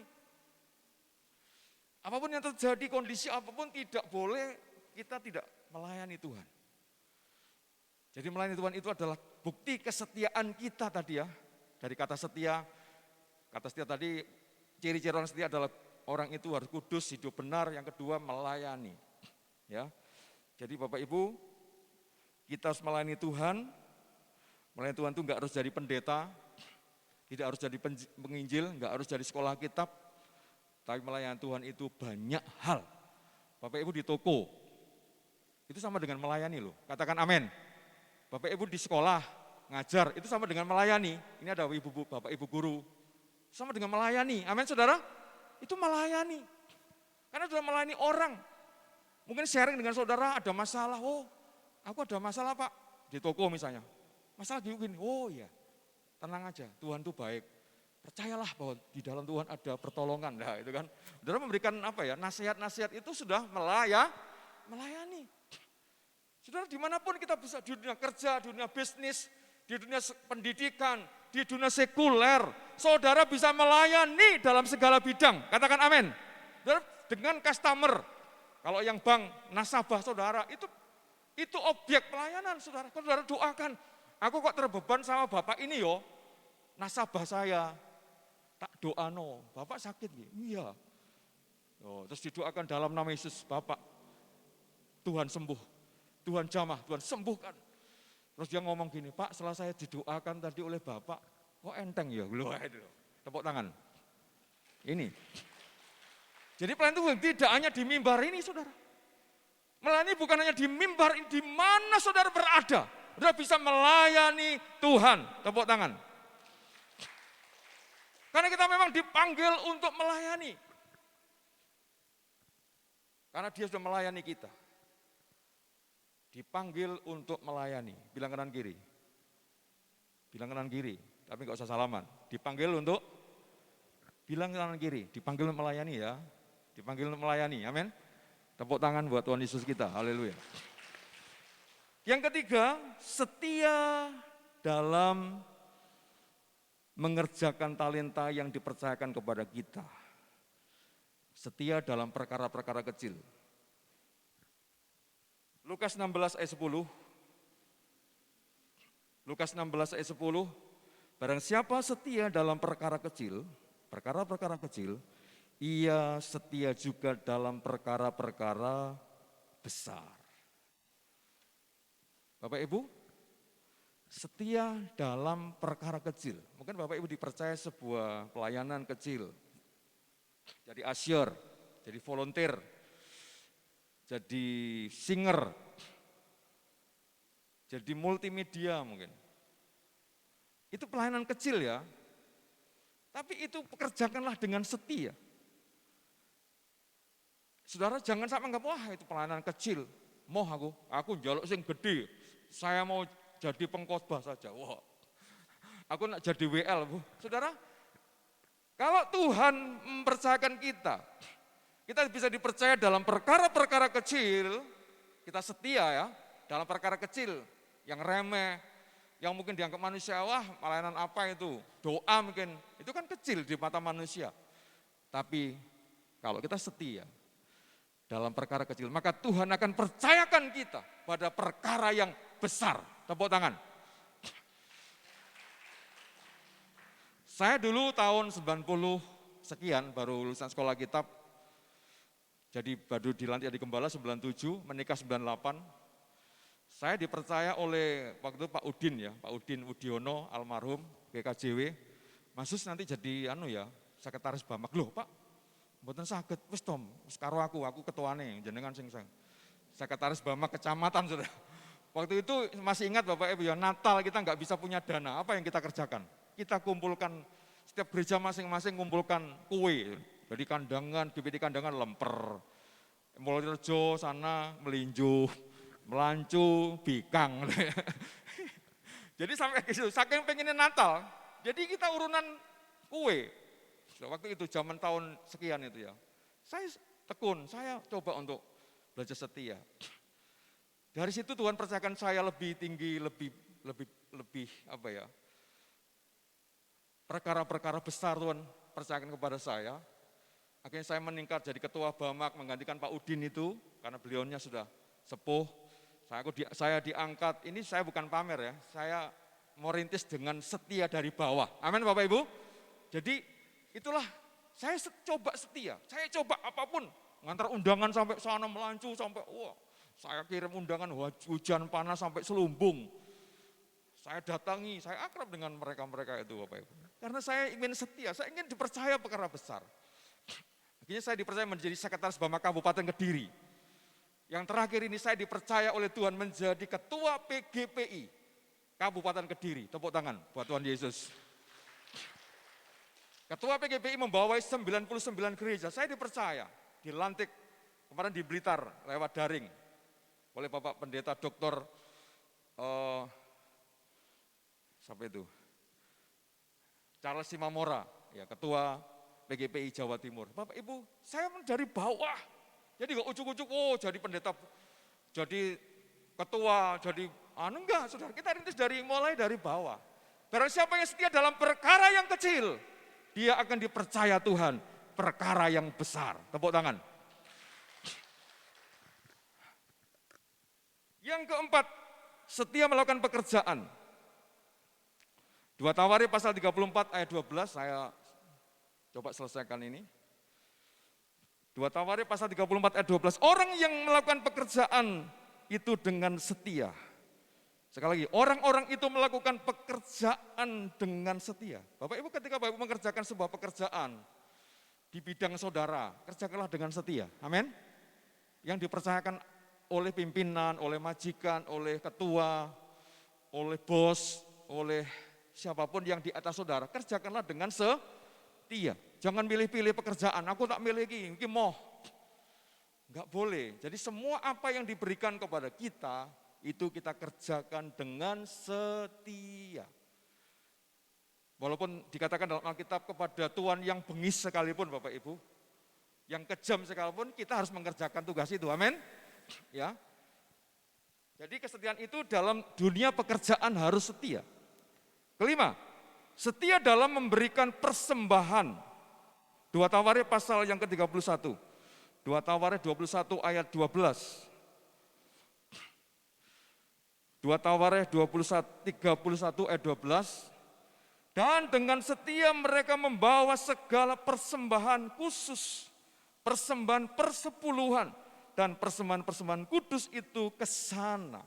[SPEAKER 3] Apapun yang terjadi, kondisi apapun tidak boleh kita tidak melayani Tuhan. Jadi melayani Tuhan itu adalah bukti kesetiaan kita tadi ya. Dari kata setia tadi, ciri-ciri orang setia adalah orang itu harus kudus, hidup benar, yang kedua melayani. Ya. Jadi Bapak Ibu, kita harus melayani Tuhan. Melayani Tuhan itu enggak harus jadi pendeta, tidak harus jadi penginjil, enggak harus jadi sekolah kitab. Tapi melayani Tuhan itu banyak hal. Bapak Ibu di toko, itu sama dengan melayani loh. Katakan amin. Bapak Ibu di sekolah, ngajar, itu sama dengan melayani. Ini ada Bapak Ibu guru, sama dengan melayani. Amin saudara? Itu melayani. Karena sudah melayani orang. Mungkin sharing dengan saudara ada masalah. Oh, aku ada masalah Pak. Di toko misalnya. Masalah gini, oh iya. Tenang aja, Tuhan itu baik. Percayalah bahwa di dalam Tuhan ada pertolongan. Nah, itu kan. Saudara memberikan nasihat-nasihat itu sudah melayani. Saudara dimanapun kita bisa, di dunia kerja, di dunia bisnis, di dunia pendidikan, di dunia sekuler, saudara bisa melayani dalam segala bidang. Katakan amin. Saudara dengan customer, kalau yang bank, nasabah saudara, itu objek pelayanan saudara. Kalau saudara doakan, aku kok terbeban sama bapak ini yo, nasabah saya, tak doa no, bapak sakit gitu. Iya. Oh, terus didoakan dalam nama Yesus, Bapak, Tuhan sembuh, Tuhan jamah, Tuhan sembuhkan. Terus dia ngomong gini, Pak setelah saya didoakan tadi oleh Bapak, kok enteng ya? Tepuk tangan. Ini. Jadi pelayanan Tuhan tidak hanya di mimbar ini saudara. Melayani bukan hanya di mimbar, di mana saudara berada. Saudara bisa melayani Tuhan. Tepuk tangan. Karena kita memang dipanggil untuk melayani. Karena dia sudah melayani kita. Dipanggil untuk melayani. Bilang kanan kiri. Bilang kanan kiri, tapi enggak usah salaman. Dipanggil untuk, bilang kanan kiri, dipanggil untuk melayani ya. Dipanggil untuk melayani, amin. Tepuk tangan buat Tuhan Yesus kita, haleluya. Yang ketiga, setia dalam mengerjakan talenta yang dipercayakan kepada kita. Setia dalam perkara-perkara kecil. Lukas 16 ayat 10. Lukas 16 ayat 10. Barang siapa setia dalam perkara-perkara kecil, ia setia juga dalam perkara-perkara besar. Bapak Ibu, setia dalam perkara kecil. Mungkin Bapak Ibu dipercaya sebuah pelayanan kecil. Jadi usher, jadi volunteer, jadi singer, jadi multimedia mungkin. Itu pelayanan kecil ya. Tapi itu pekerjakanlah dengan setia. Saudara jangan sampai anggap, wah itu pelayanan kecil. Mau aku njaluk sing gede. Saya mau jadi pengkhotbah saja. Wah, aku nak jadi WL, Bu. Saudara, kalau Tuhan mempercayakan kita bisa dipercaya dalam perkara-perkara kecil, kita setia ya, dalam perkara kecil, yang remeh, yang mungkin dianggap manusia, wah pelayanan apa itu, doa mungkin, itu kan kecil di mata manusia. Tapi kalau kita setia dalam perkara kecil, maka Tuhan akan percayakan kita pada perkara yang besar. Tepuk tangan. Saya dulu tahun 90 sekian baru lulusan sekolah kitab. Jadi baru dilantik jadi gembala 97, menikah 98. Saya dipercaya oleh waktu itu Pak Udin ya, Pak Udin Udiono almarhum GKJW. Mas Sus nanti jadi sekretaris Bamak. Loh Pak, mboten saged, wis Tom, wis karo aku ketuane, jenengan sing sekretaris Bamak kecamatan sudah. Waktu itu masih ingat Bapak Ibu ya, Natal kita nggak bisa punya dana, apa yang kita kerjakan? Kita kumpulkan, setiap gereja masing-masing kumpulkan kue. Jadi kandangan, GBT kandangan lemper, Mulyorejo sana melinju, melancu, bikang. Jadi sampai ke situ, saking pengennya Natal, jadi kita urunan kue. Waktu itu zaman tahun sekian itu ya. Saya tekun, saya coba untuk belajar setia. Dari situ Tuhan percayakan saya lebih tinggi, lebih perkara-perkara besar Tuhan percayakan kepada saya. Akhirnya saya meningkat jadi ketua Bamak menggantikan Pak Udin itu, karena beliaunya sudah sepuh. Saya diangkat, ini saya bukan pamer ya, saya merintis dengan setia dari bawah. Amin Bapak Ibu. Jadi itulah saya coba setia, saya coba apapun. Ngantar undangan sampai sana melancu, sampai saya kirim undangan hujan panas sampai selumbung. Saya datangi, saya akrab dengan mereka-mereka itu Bapak Ibu. Karena saya ingin setia, saya ingin dipercaya perkara besar. Akhirnya saya dipercaya menjadi sekretaris Bamak Kabupaten Kediri. Yang terakhir ini saya dipercaya oleh Tuhan menjadi ketua PGPI Kabupaten Kediri. Tepuk tangan buat Tuhan Yesus. Ketua PGPI membawai 99 gereja. Saya dipercaya, dilantik kemarin di Blitar lewat daring oleh Bapak Pendeta Dr. Charles Simamora, ya ketua PGPI Jawa Timur. Bapak Ibu, saya dari bawah. Jadi gak ujuk-ujuk, jadi pendeta, jadi ketua, jadi enggak, saudara. Kita rintis mulai dari bawah. Barang siapa yang setia dalam perkara yang kecil, dia akan dipercaya Tuhan perkara yang besar. Tepuk tangan. Yang keempat, setia melakukan pekerjaan. 2 Tawarik pasal 34 ayat 12, saya coba selesaikan ini. 2 Tawarik pasal 34 ayat 12. Orang yang melakukan pekerjaan itu dengan setia. Sekali lagi, orang-orang itu melakukan pekerjaan dengan setia. Bapak Ibu ketika Bapak Ibu mengerjakan sebuah pekerjaan di bidang saudara, kerjakanlah dengan setia. Amin. Yang dipercayakan oleh pimpinan, oleh majikan, oleh ketua, oleh bos, oleh siapapun yang di atas saudara, kerjakanlah dengan setia. Jangan pilih-pilih pekerjaan, aku tak miliki, ini moh. Enggak boleh. Jadi semua apa yang diberikan kepada kita, itu kita kerjakan dengan setia. Walaupun dikatakan dalam Alkitab kepada Tuhan yang bengis sekalipun Bapak Ibu, yang kejam sekalipun, kita harus mengerjakan tugas itu, amin. Ya. Jadi kesetiaan itu dalam dunia pekerjaan harus setia. Kelima, setia dalam memberikan persembahan. 2 Tawarik pasal yang ke-31. 2 Tawarik 21 ayat 12. 2 Tawarik 31 ayat 12. Dan dengan setia mereka membawa segala persembahan khusus, persembahan persepuluhan, dan persembahan-persembahan kudus itu ke sana.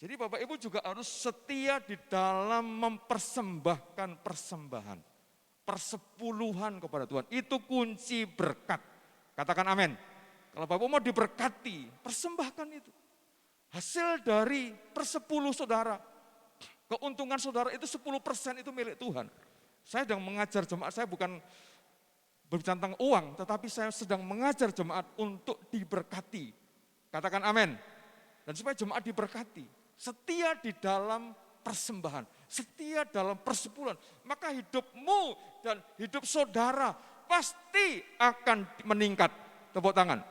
[SPEAKER 3] Jadi Bapak Ibu juga harus setia di dalam mempersembahkan persembahan. Persepuluhan kepada Tuhan, itu kunci berkat. Katakan amin. Kalau Bapak mau diberkati, persembahkan itu. Hasil dari persepuluh saudara, keuntungan saudara itu 10% itu milik Tuhan. Saya sedang mengajar jemaat, saya bukan berbicara tentang uang, tetapi saya sedang mengajar jemaat untuk diberkati. Katakan amin. Dan supaya jemaat diberkati, setia di dalam persembahan, setia dalam persepuluhan, maka hidupmu dan hidup saudara pasti akan meningkat. Tepuk tangan.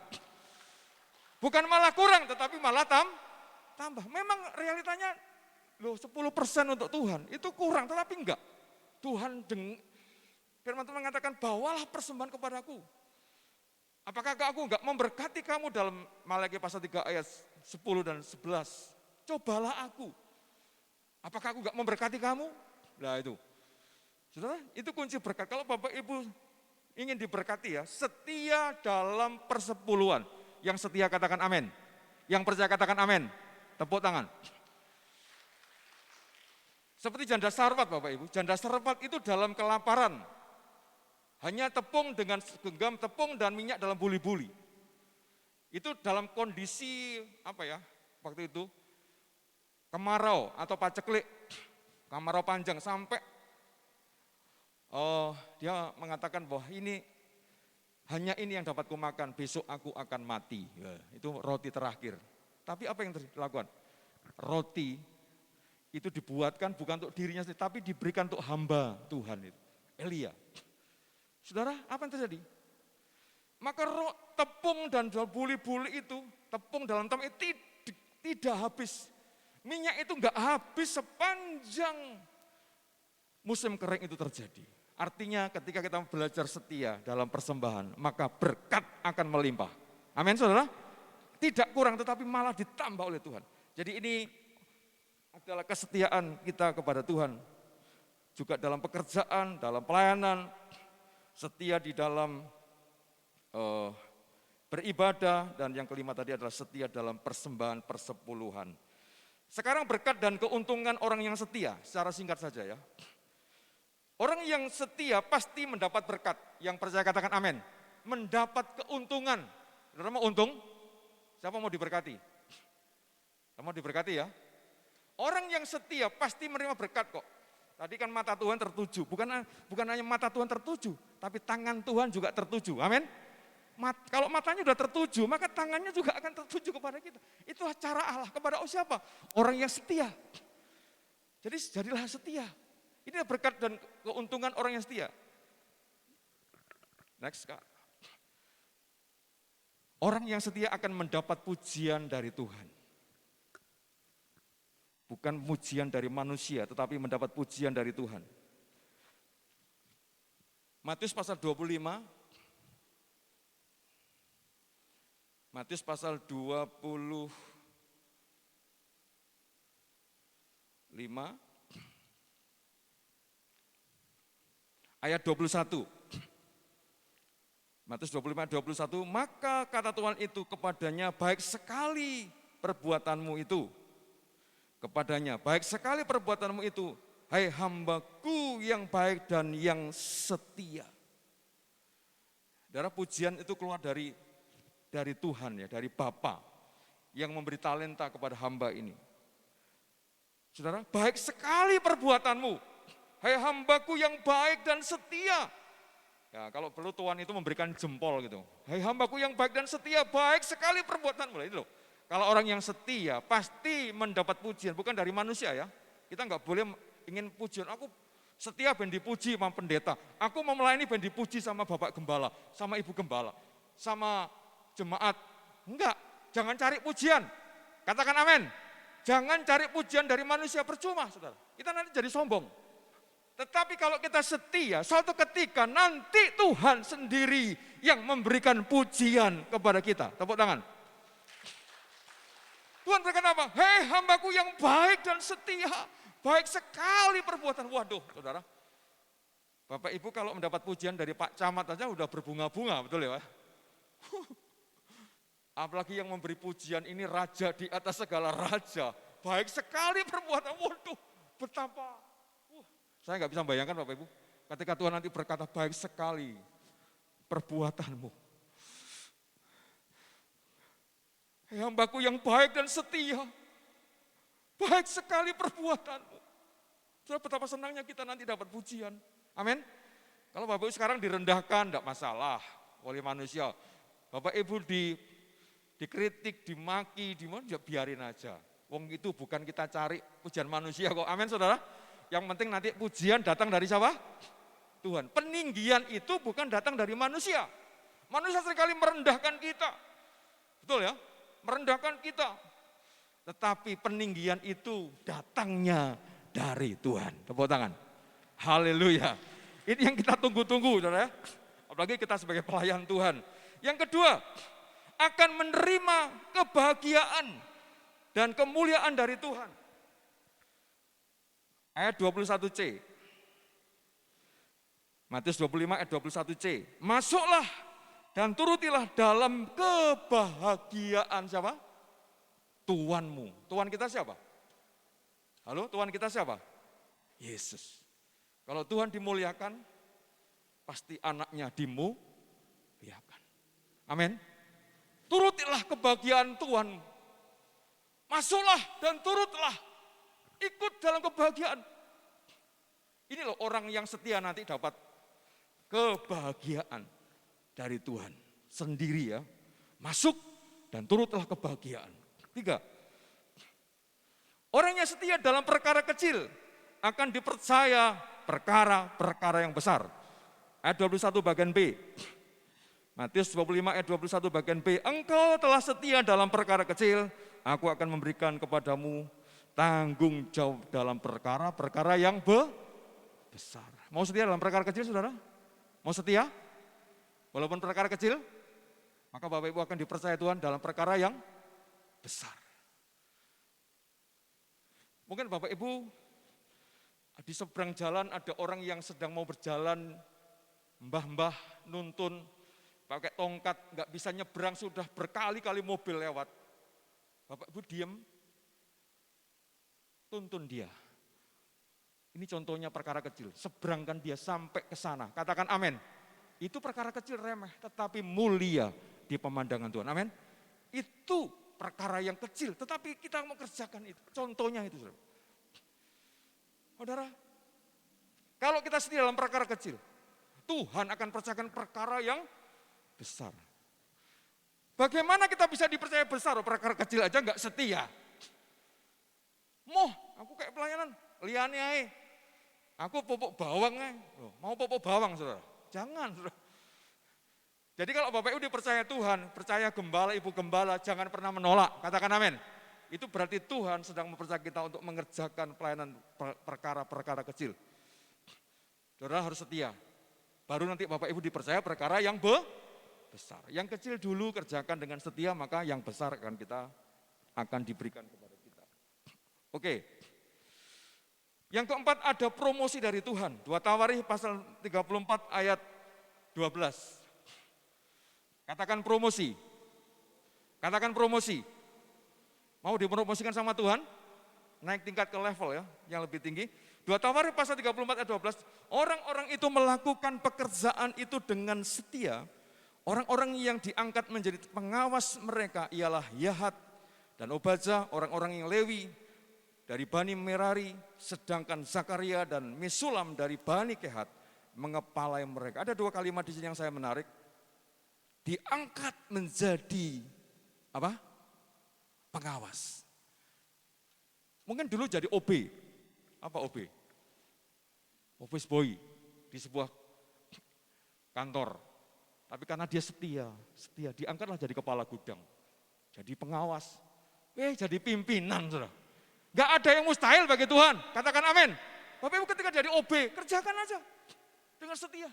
[SPEAKER 3] Bukan malah kurang, tetapi malah tambah. Memang realitanya 10% untuk Tuhan, itu kurang, tetapi enggak. Tuhan firman Tuhan mengatakan, bawalah persembahan kepadaku. Apakah aku enggak memberkati kamu dalam Malaki pasal 3 ayat 10 dan 11. Cobalah aku. Apakah aku enggak memberkati kamu? Nah itu. Saudara, itu kunci berkat. Kalau Bapak Ibu ingin diberkati ya, setia dalam persepuluhan. Yang setia katakan amin. Yang percaya katakan amin. Tepuk tangan. Seperti janda sarpat Bapak Ibu, janda sarpat itu dalam kelaparan. Hanya tepung dengan genggam tepung dan minyak dalam buli-buli. Itu dalam kondisi waktu itu kemarau atau paceklik, kemarau panjang sampai dia mengatakan bahwa hanya ini yang dapat kumakan, besok aku akan mati. Ya, itu roti terakhir. Tapi apa yang dilakukan? Roti itu dibuatkan bukan untuk dirinya sendiri, tapi diberikan untuk hamba Tuhan itu, Elia. Saudara, apa yang terjadi? Maka tepung dan buli-buli itu, tepung dalam tem itu tidak habis. Minyak itu enggak habis sepanjang musim kering itu terjadi. Artinya ketika kita belajar setia dalam persembahan, maka berkat akan melimpah. Amin saudara? Tidak kurang tetapi malah ditambah oleh Tuhan. Jadi ini adalah kesetiaan kita kepada Tuhan. Juga dalam pekerjaan, dalam pelayanan, setia di dalam beribadah, dan yang kelima tadi adalah setia dalam persembahan persepuluhan. Sekarang berkat dan keuntungan orang yang setia, secara singkat saja ya. Orang yang setia pasti mendapat berkat, yang percaya katakan amin. Mendapat keuntungan. Saudara mau untung? Siapa mau diberkati? Siapa mau diberkati ya? Orang yang setia pasti menerima berkat kok. Tadi kan mata Tuhan tertuju, bukan hanya mata Tuhan tertuju, tapi tangan Tuhan juga tertuju. Amin. Kalau matanya sudah tertuju, maka tangannya juga akan tertuju kepada kita. Itulah cara Allah kepada siapa? Orang yang setia. Jadi jadilah setia. Ini berkat dan keuntungan orang yang setia. Next, Kak. Orang yang setia akan mendapat pujian dari Tuhan. Bukan pujian dari manusia, tetapi mendapat pujian dari Tuhan. Matius pasal 25. Matius pasal 25 ayat 21. Matius 25:21, maka kata Tuhan itu kepadanya, baik sekali perbuatanmu itu. Kepadanya, baik sekali perbuatanmu itu, hai hambaku yang baik dan yang setia. Saudara, pujian itu keluar dari Tuhan ya, dari Bapa yang memberi talenta kepada hamba ini. Saudara, baik sekali perbuatanmu, hai hambaku yang baik dan setia. Ya, kalau perlu Tuhan itu memberikan jempol gitu. Hai hambaku yang baik dan setia, baik sekali perbuatanmu. Itu loh. Kalau orang yang setia pasti mendapat pujian, bukan dari manusia ya. Kita enggak boleh ingin pujian, aku setia ben dipuji sama pendeta. Aku mau melayani ben dipuji sama Bapak Gembala, sama Ibu Gembala, sama jemaat. Enggak, jangan cari pujian. Katakan amin. Jangan cari pujian dari manusia, percuma saudara. Kita nanti jadi sombong. Tetapi kalau kita setia, suatu ketika nanti Tuhan sendiri yang memberikan pujian kepada kita. Tepuk tangan. Tuhan berikan apa? Hei hambaku yang baik dan setia. Baik sekali perbuatan. Waduh saudara. Bapak Ibu kalau mendapat pujian dari Pak Camat aja udah berbunga-bunga, betul ya Pak? Apalagi yang memberi pujian ini raja di atas segala raja. Baik sekali perbuatan. Waduh betapa. Saya nggak bisa bayangkan Bapak Ibu. Ketika Tuhan nanti berkata baik sekali perbuatanmu. Hei hambaku yang baik dan setia. Baik sekali perbuatanmu. Saudara, betapa senangnya kita nanti dapat pujian. Amin. Kalau Bapak Ibu sekarang direndahkan, tidak masalah oleh manusia. Bapak Ibu dikritik, dimaki, ya biarin aja. Wong itu bukan kita cari pujian manusia kok. Amin saudara. Yang penting nanti pujian datang dari siapa? Tuhan. Peninggian itu bukan datang dari manusia. Manusia seringkali merendahkan kita. Betul ya? Merendahkan kita. Tetapi peninggian itu datangnya dari Tuhan. Tepuk tangan. Haleluya. Ini yang kita tunggu-tunggu, saudara. Apalagi kita sebagai pelayan Tuhan. Yang kedua, akan menerima kebahagiaan dan kemuliaan dari Tuhan. Ayat 21c. Matius 25 ayat 21c. Masuklah dan turutilah dalam kebahagiaan siapa? Tuanmu. Tuhan kita siapa? Halo, Tuhan kita siapa? Yesus. Kalau Tuhan dimuliakan, pasti anaknya dimuliakan. Amin. Turutilah kebahagiaan Tuhan. Masuklah dan turutlah. Ikut dalam kebahagiaan. Ini loh orang yang setia nanti dapat kebahagiaan dari Tuhan sendiri ya. Masuk dan turutlah kebahagiaan. 3. Orang yang setia dalam perkara kecil akan dipercaya perkara-perkara yang besar. Ayat 21 bagian B. Matius 25 ayat 21 bagian B. Engkau telah setia dalam perkara kecil, aku akan memberikan kepadamu tanggung jawab dalam perkara-perkara yang besar. Mau setia dalam perkara kecil, saudara? Mau setia? Walaupun perkara kecil, maka Bapak Ibu akan dipercaya Tuhan dalam perkara yang besar. Mungkin Bapak Ibu di seberang jalan ada orang yang sedang mau berjalan, mbah-mbah nuntun, pakai tongkat, nggak bisa nyebrang, sudah berkali-kali mobil lewat. Bapak Ibu diem, tuntun dia. Ini contohnya perkara kecil, seberangkan dia sampai ke sana. Katakan amin. Itu perkara kecil remeh, tetapi mulia di pemandangan Tuhan. Amin. Itu perkara yang kecil, tetapi kita mau kerjakan itu. Contohnya itu, saudara. Saudara, kalau kita setia dalam perkara kecil, Tuhan akan percayakan perkara yang besar. Bagaimana kita bisa dipercaya besar, perkara kecil aja nggak setia? Aku kayak pelayanan, liane ae. Aku popok bawang ae. Mau popok bawang, saudara? Jangan, saudara. Jadi kalau Bapak Ibu dipercaya Tuhan, percaya gembala, ibu gembala, jangan pernah menolak. Katakan amin. Itu berarti Tuhan sedang mempercaya kita untuk mengerjakan pelayanan perkara-perkara kecil. Saudara harus setia. Baru nanti Bapak Ibu dipercaya perkara yang besar. Yang kecil dulu kerjakan dengan setia, maka yang besar akan diberikan kepada kita. Oke. Yang keempat ada promosi dari Tuhan. 2 Tawarikh pasal 34 ayat 12. Katakan promosi. Katakan promosi. Mau dipromosikan sama Tuhan? Naik tingkat ke level ya, yang lebih tinggi. 2 Tawarikh pasal 34 ayat 12. Orang-orang itu melakukan pekerjaan itu dengan setia. Orang-orang yang diangkat menjadi pengawas mereka ialah Yahat dan Obadjah, orang-orang yang Lewi dari Bani Merari, sedangkan Zakaria dan Mesulam dari Bani Kehat mengepalai mereka. Ada 2 kalimat di sini yang saya menarik. Diangkat menjadi apa? Pengawas. Mungkin dulu jadi OB. Apa OB? Office boy di sebuah kantor. Tapi karena dia setia, diangkatlah jadi kepala gudang. Jadi pengawas. Jadi pimpinan, saudara. Gak ada yang mustahil bagi Tuhan. Katakan amin. Bapak Ibu ketika jadi OB, kerjakan aja. Dengan setia.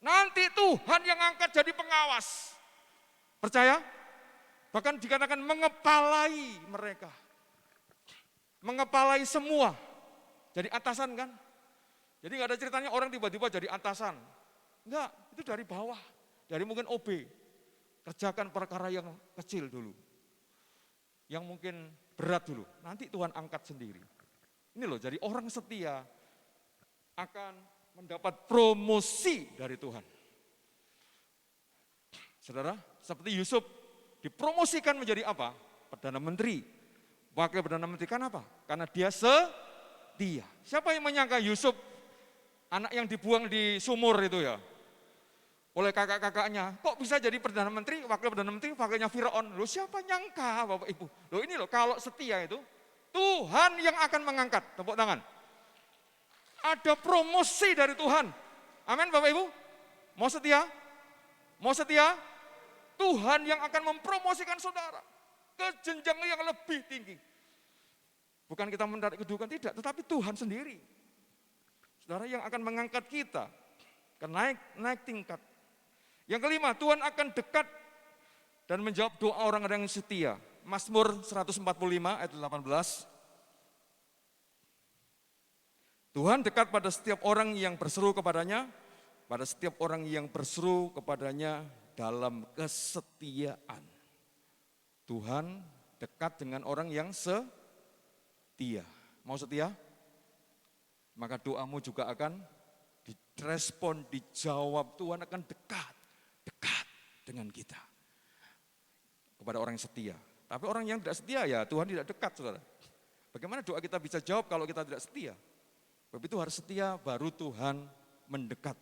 [SPEAKER 3] Nanti Tuhan yang angkat jadi pengawas. Percaya? Bahkan dikatakan mengepalai mereka. Mengepalai semua. Jadi atasan kan? Jadi gak ada ceritanya orang tiba-tiba jadi atasan. Enggak, itu dari bawah. Dari mungkin OB. Kerjakan perkara yang kecil dulu. Yang mungkin berat dulu. Nanti Tuhan angkat sendiri. Ini loh, jadi orang setia akan mendapat promosi dari Tuhan. Saudara, seperti Yusuf dipromosikan menjadi apa? Perdana Menteri. Wakil Perdana Menteri kan apa? Karena dia setia. Siapa yang menyangka Yusuf anak yang dibuang di sumur itu ya? Oleh kakak-kakaknya, kok bisa jadi Perdana Menteri, Wakil Perdana Menteri, wakilnya Firaun. Loh siapa nyangka Bapak Ibu? Loh ini loh, kalau setia itu, Tuhan yang akan mengangkat. Tepuk tangan. Ada promosi dari Tuhan. Amin Bapak Ibu? Mau setia? Mau setia? Tuhan yang akan mempromosikan saudara ke jenjang yang lebih tinggi. Bukan kita mencari kedudukan, tidak, tetapi Tuhan sendiri. Saudara yang akan mengangkat kita ke naik tingkat. Yang kelima, Tuhan akan dekat dan menjawab doa orang yang setia. Mazmur 145 ayat 18. Tuhan dekat pada setiap orang yang berseru kepadanya, pada setiap orang yang berseru kepadanya dalam kesetiaan. Tuhan dekat dengan orang yang setia. Mau setia? Maka doamu juga akan direspon, dijawab. Tuhan akan dekat dengan kita. Kepada orang yang setia. Tapi orang yang tidak setia ya Tuhan tidak dekat, saudara. Bagaimana doa kita bisa jawab kalau kita tidak setia? Sebab itu harus setia baru Tuhan mendekat.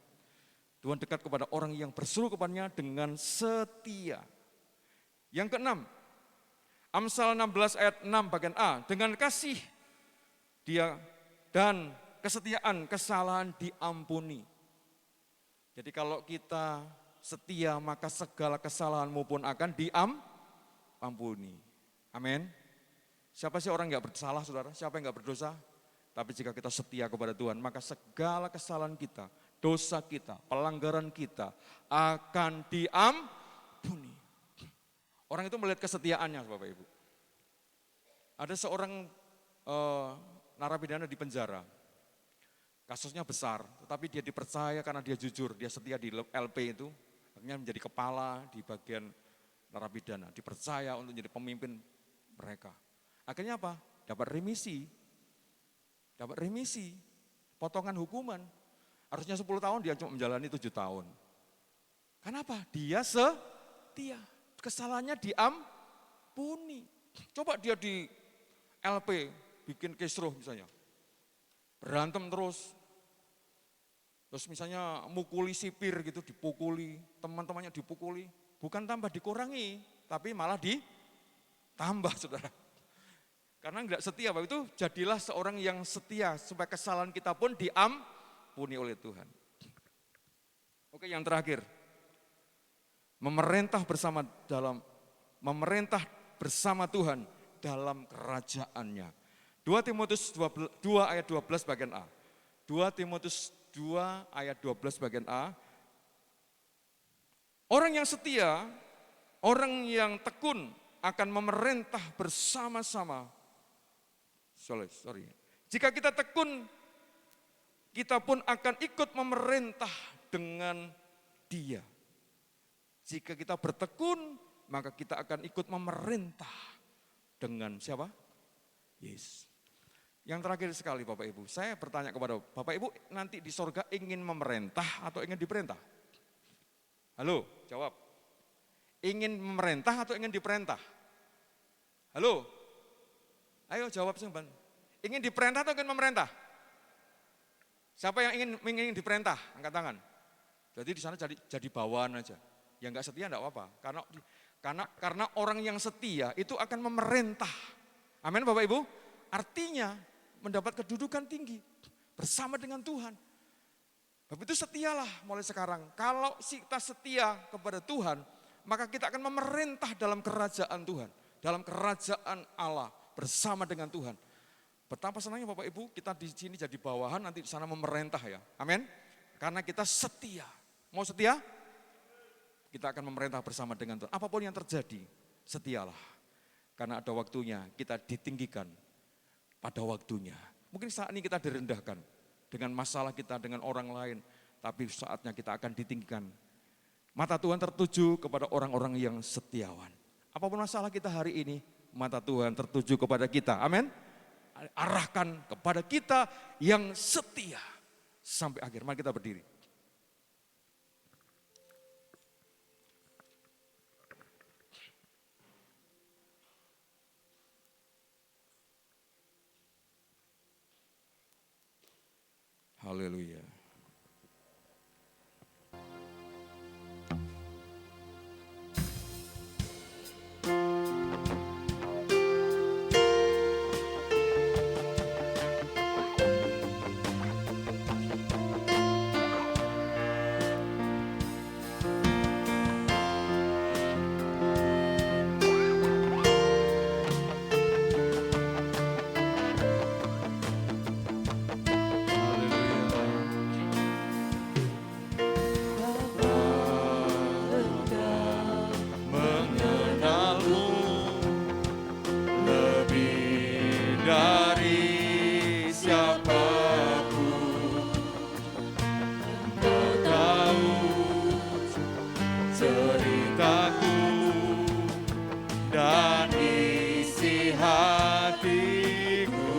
[SPEAKER 3] Tuhan dekat kepada orang yang berseru kepadanya dengan setia. Yang keenam, Amsal 16 ayat 6 bagian A, dengan kasih dia dan kesetiaan kesalahan diampuni. Jadi kalau kita setia maka segala kesalahanmu pun akan diampuni. Amin. Siapa sih orang nggak bersalah, saudara? Siapa yang nggak berdosa? Tapi jika kita setia kepada Tuhan, maka segala kesalahan kita, dosa kita, pelanggaran kita akan diampuni. Orang itu melihat kesetiaannya, Bapak Ibu. Ada seorang narapidana di penjara. Kasusnya besar, tetapi dia dipercaya karena dia jujur, dia setia di LP itu. Akhirnya menjadi kepala di bagian narapidana. Dipercaya untuk menjadi pemimpin mereka. Akhirnya apa? Dapat remisi, potongan hukuman. Harusnya 10 tahun, dia cuma menjalani 7 tahun. Kenapa? Dia setia. Kesalahannya diampuni. Coba dia di LP, bikin kisruh misalnya. Berantem terus misalnya mukuli sipir gitu, dipukuli, teman-temannya dipukuli. Bukan tambah dikurangi, tapi malah ditambah, saudara. Karena enggak setia, Bapak, itu jadilah seorang yang setia supaya kesalahan kita pun diampuni oleh Tuhan. Oke, yang terakhir. Memerintah bersama Tuhan dalam kerajaannya. 2 Timotius 2 ayat 12 bagian A. 2 Timotius 2 ayat 12 bagian A. Orang yang setia, orang yang tekun akan memerintah bersama-sama. Sorry. Jika kita tekun, kita pun akan ikut memerintah dengan Dia. Jika kita bertekun, maka kita akan ikut memerintah dengan siapa? Yesus. Yang terakhir sekali Bapak Ibu, saya bertanya kepada Bapak Ibu, nanti di sorga ingin memerintah atau ingin diperintah? Halo, jawab. Ingin memerintah atau ingin diperintah? Halo? Ayo jawab semban. Ingin diperintah atau ingin memerintah? Siapa yang ingin diperintah? Angkat tangan. Jadi di sana jadi bawahan aja. Yang enggak setia enggak apa-apa. Karena orang yang setia itu akan memerintah. Amin Bapak Ibu. Artinya mendapat kedudukan tinggi bersama dengan Tuhan. Bapak itu setialah mulai sekarang. Kalau kita setia kepada Tuhan, maka kita akan memerintah dalam kerajaan Tuhan. Dalam kerajaan Allah bersama dengan Tuhan. Betapa senangnya Bapak Ibu, kita di sini jadi bawahan, nanti di sana memerintah ya. Amin. Karena kita setia. Mau setia? Kita akan memerintah bersama dengan Tuhan. Apapun yang terjadi, setialah. Karena ada waktunya kita ditinggikan pada waktunya. Mungkin saat ini kita direndahkan dengan masalah kita dengan orang lain. Tapi saatnya kita akan ditinggikan. Mata Tuhan tertuju kepada orang-orang yang setiawan. Apapun masalah kita hari ini, mata Tuhan tertuju kepada kita. Amin. Arahkan kepada kita yang setia. Sampai akhir, mari kita berdiri. Haleluya. hatiku,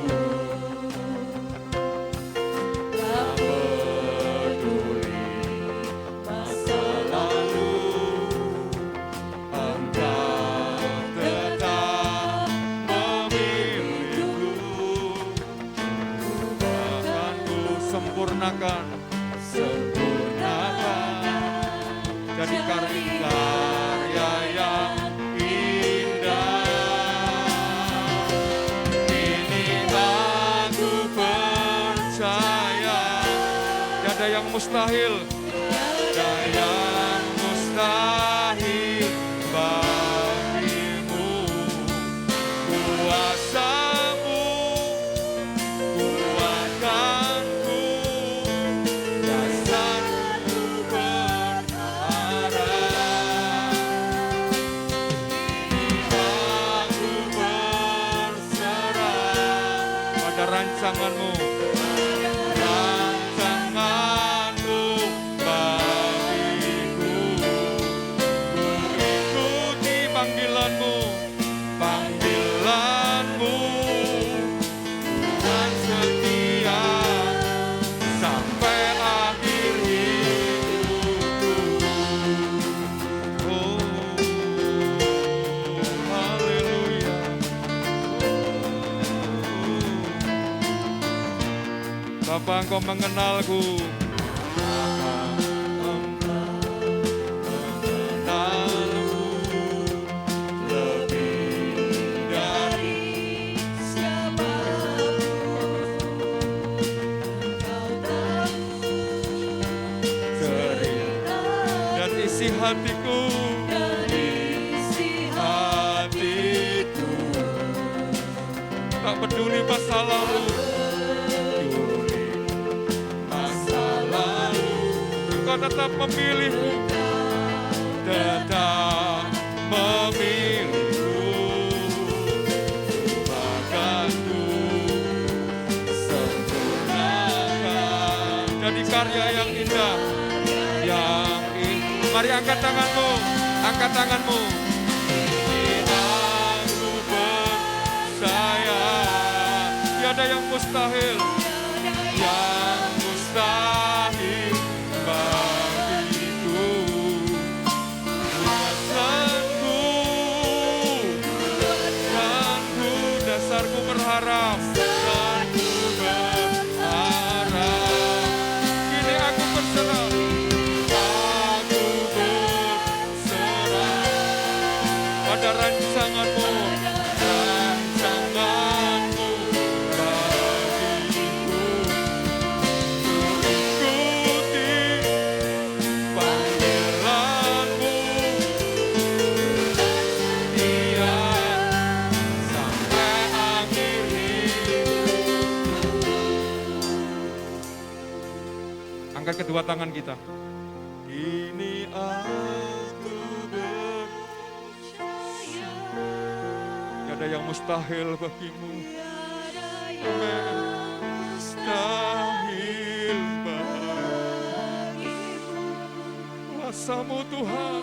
[SPEAKER 3] tak peduli masa lalu, Engkau tetap memilihku. Bahkan ku sempurnakan jadi karya yang indah. Ini aku percaya, tiada yang mustahil, tiada yang mustahil bagimu. Kuasamu kuatkanku, dasarku berharap. Aku berserah pada rancanganmu, rancanganmu bagiku. Ku ikuti panggilanmu, panggilanmu. Tuhan setia sampai akhir hidupku. Oh, haleluya. Bapa, Engkau mengenalku. Bapa, Engkau mengenalku lebih dari
[SPEAKER 2] siapapun. Engkau tahu
[SPEAKER 3] cerita dan isi hatiku,
[SPEAKER 2] dan isi
[SPEAKER 3] hatiku. Tak peduli masa lalu, peduli masa lalu, Engkau tetap memilihku, tetap memilihku. Bahkanku sempurnakan jadi karya yang indah, yang indah. Mari angkat tanganmu, angkat tanganmu. Ini aku percaya, tiada yang mustahil, yang mustahil bagiku. Kuasaku, kuatkanku, dasarku berharap, dasarku berharap. Kini aku berserah, aku berserah pada rancanganmu, rancanganmu bagiku. Ku ikuti panggilanmu, setia sampai akhir hidup. Angkat kedua tangan kita. Kini aku percaya, tiada yang mustahil bagimu. Amen. Mustahil bagimu. Kuasamu Tuhan,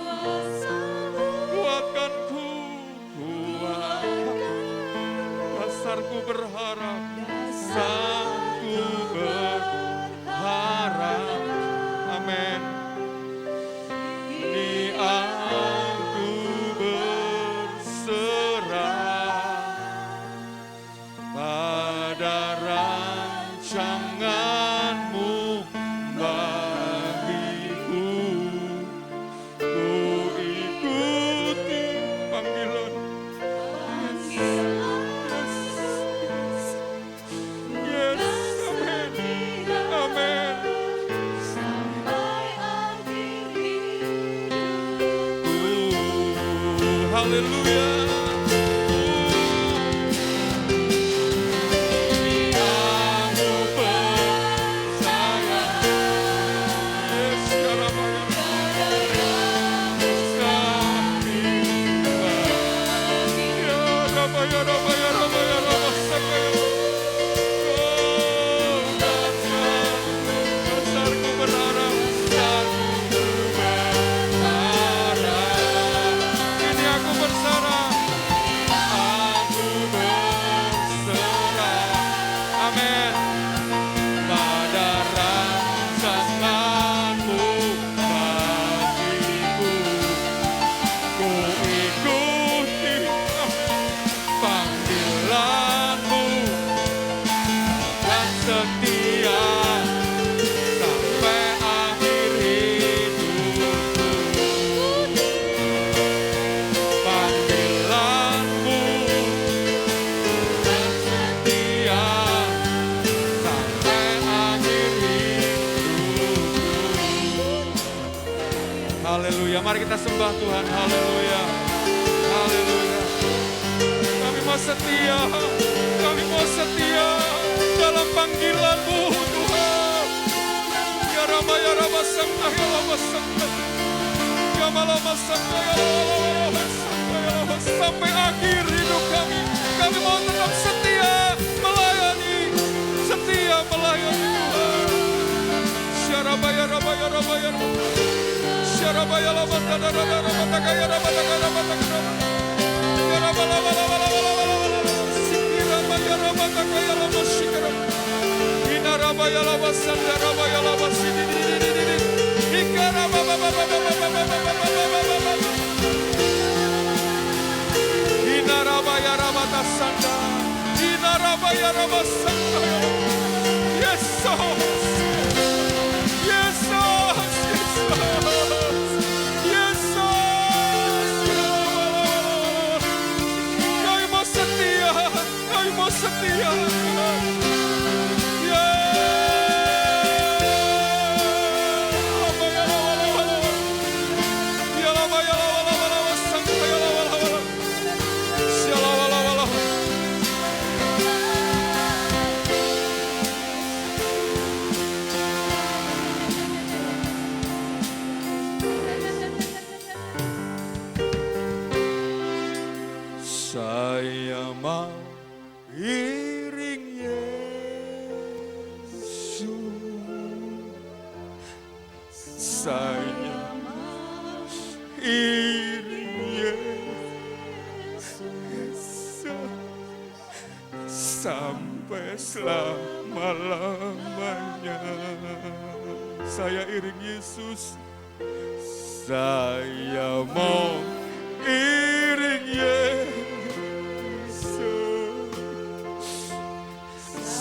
[SPEAKER 3] kuatkanku, kuatkan. Dasarku berharap, dasarku berharap. Amin. Ini aku berserah pada rancanganmu bagiku. Ku ikuti panggilan. Yes, amen, amen. Haleluya. Ini aku percaya. Yes, dasarku berharap, dasarku berharap. Ini aku berserah. Mari kita sembah Tuhan. Haleluya. Haleluya. Kami mau setia. Kami mau setia dalam panggilan-Mu Tuhan. Ya Rama ya Rama Sangka ya Rama Sangka. Ya Malama Sangka ya Rama Sangka ya Rama. Sampai akhir hidup kami. Kami mau tetap setia melayani. Setia melayani Tuhan. Ya Rama ya Rama ya Rama ya Rama. Ya Rama ya Rama ya Rama ya Rama Taka ya Rama Taka ya Rama Taka ya Rama. Ya Rama Rama Rama Rama Rama Rama. Sikirama ya Rama Taka ya Rama Sikirama. Ina Rama ya Rama Sanda Rama ya Rama Sididididididi. Ika Rama Baba Baba Baba Baba Baba Baba. Ina Rama ya Rama Tasanda. Ina Rama ya Rama Sanda ya Rama. Yesus. Yesus. Yesus. Yesus. Kami mau setia. Kami mau setia. Saya mau iring Yesus. Saya mau iring Yesus sampai selama-lamanya. Saya iring Yesus. Saya mau iring Yesus.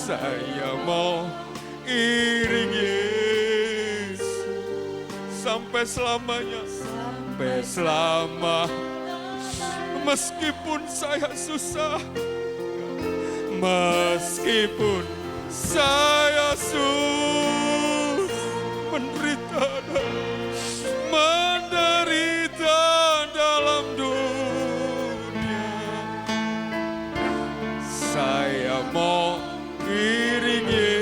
[SPEAKER 3] Saya mau iring Yesus sampai selamanya, sampai selama. Meskipun saya susah, meskipun saya menderita dalam dunia, saya mau iring Yesus.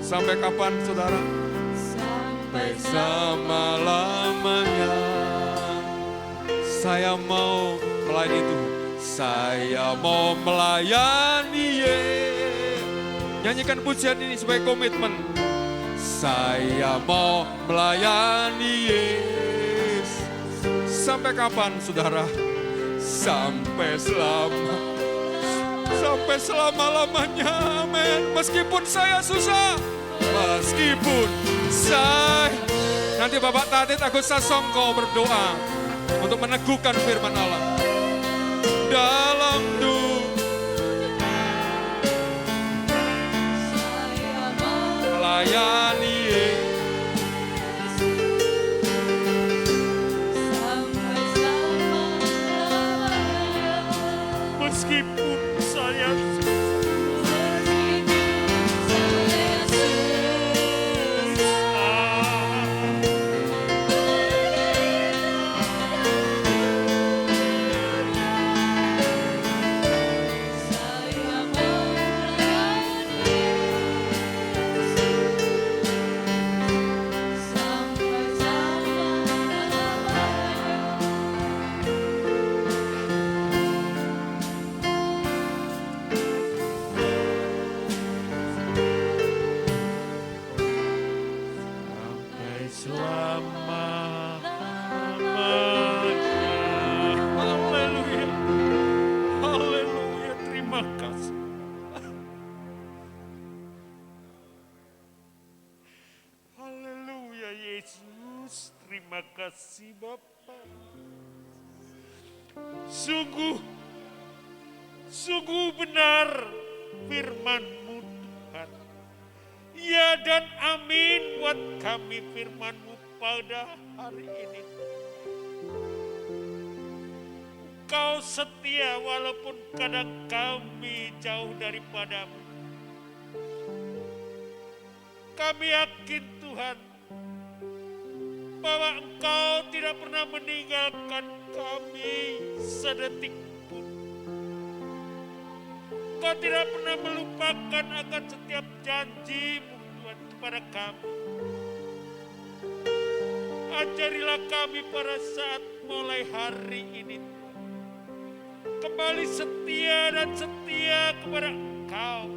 [SPEAKER 3] Sampai kapan saudara? Sampai selama-lamanya. Saya mau melayani Tuhan. Saya mau melayani Yesus. Nyanyikan pujian ini sebagai komitmen. Saya mau melayani Yesus. Sampai kapan saudara? Sampai selama-lamanya, amin. Meskipun saya susah, meskipun saya. Nanti Bapak Tadit Agus Sasongko berdoa untuk meneguhkan firman Allah dalam melayani meskipun saya
[SPEAKER 4] terima kasih Bapa. Sungguh benar firman-Mu Tuhan. Ya dan amin buat kami firman-Mu pada hari ini. Kau setia walaupun kadang kami jauh daripada-Mu. Kami yakin Tuhan, bahwa Engkau tidak pernah meninggalkan kami sedetik pun. Engkau tidak pernah melupakan akan setiap janji-Mu Tuhan kepada kami. Ajarilah kami pada saat mulai hari ini Tuhan, kembali setia dan setia kepada Engkau.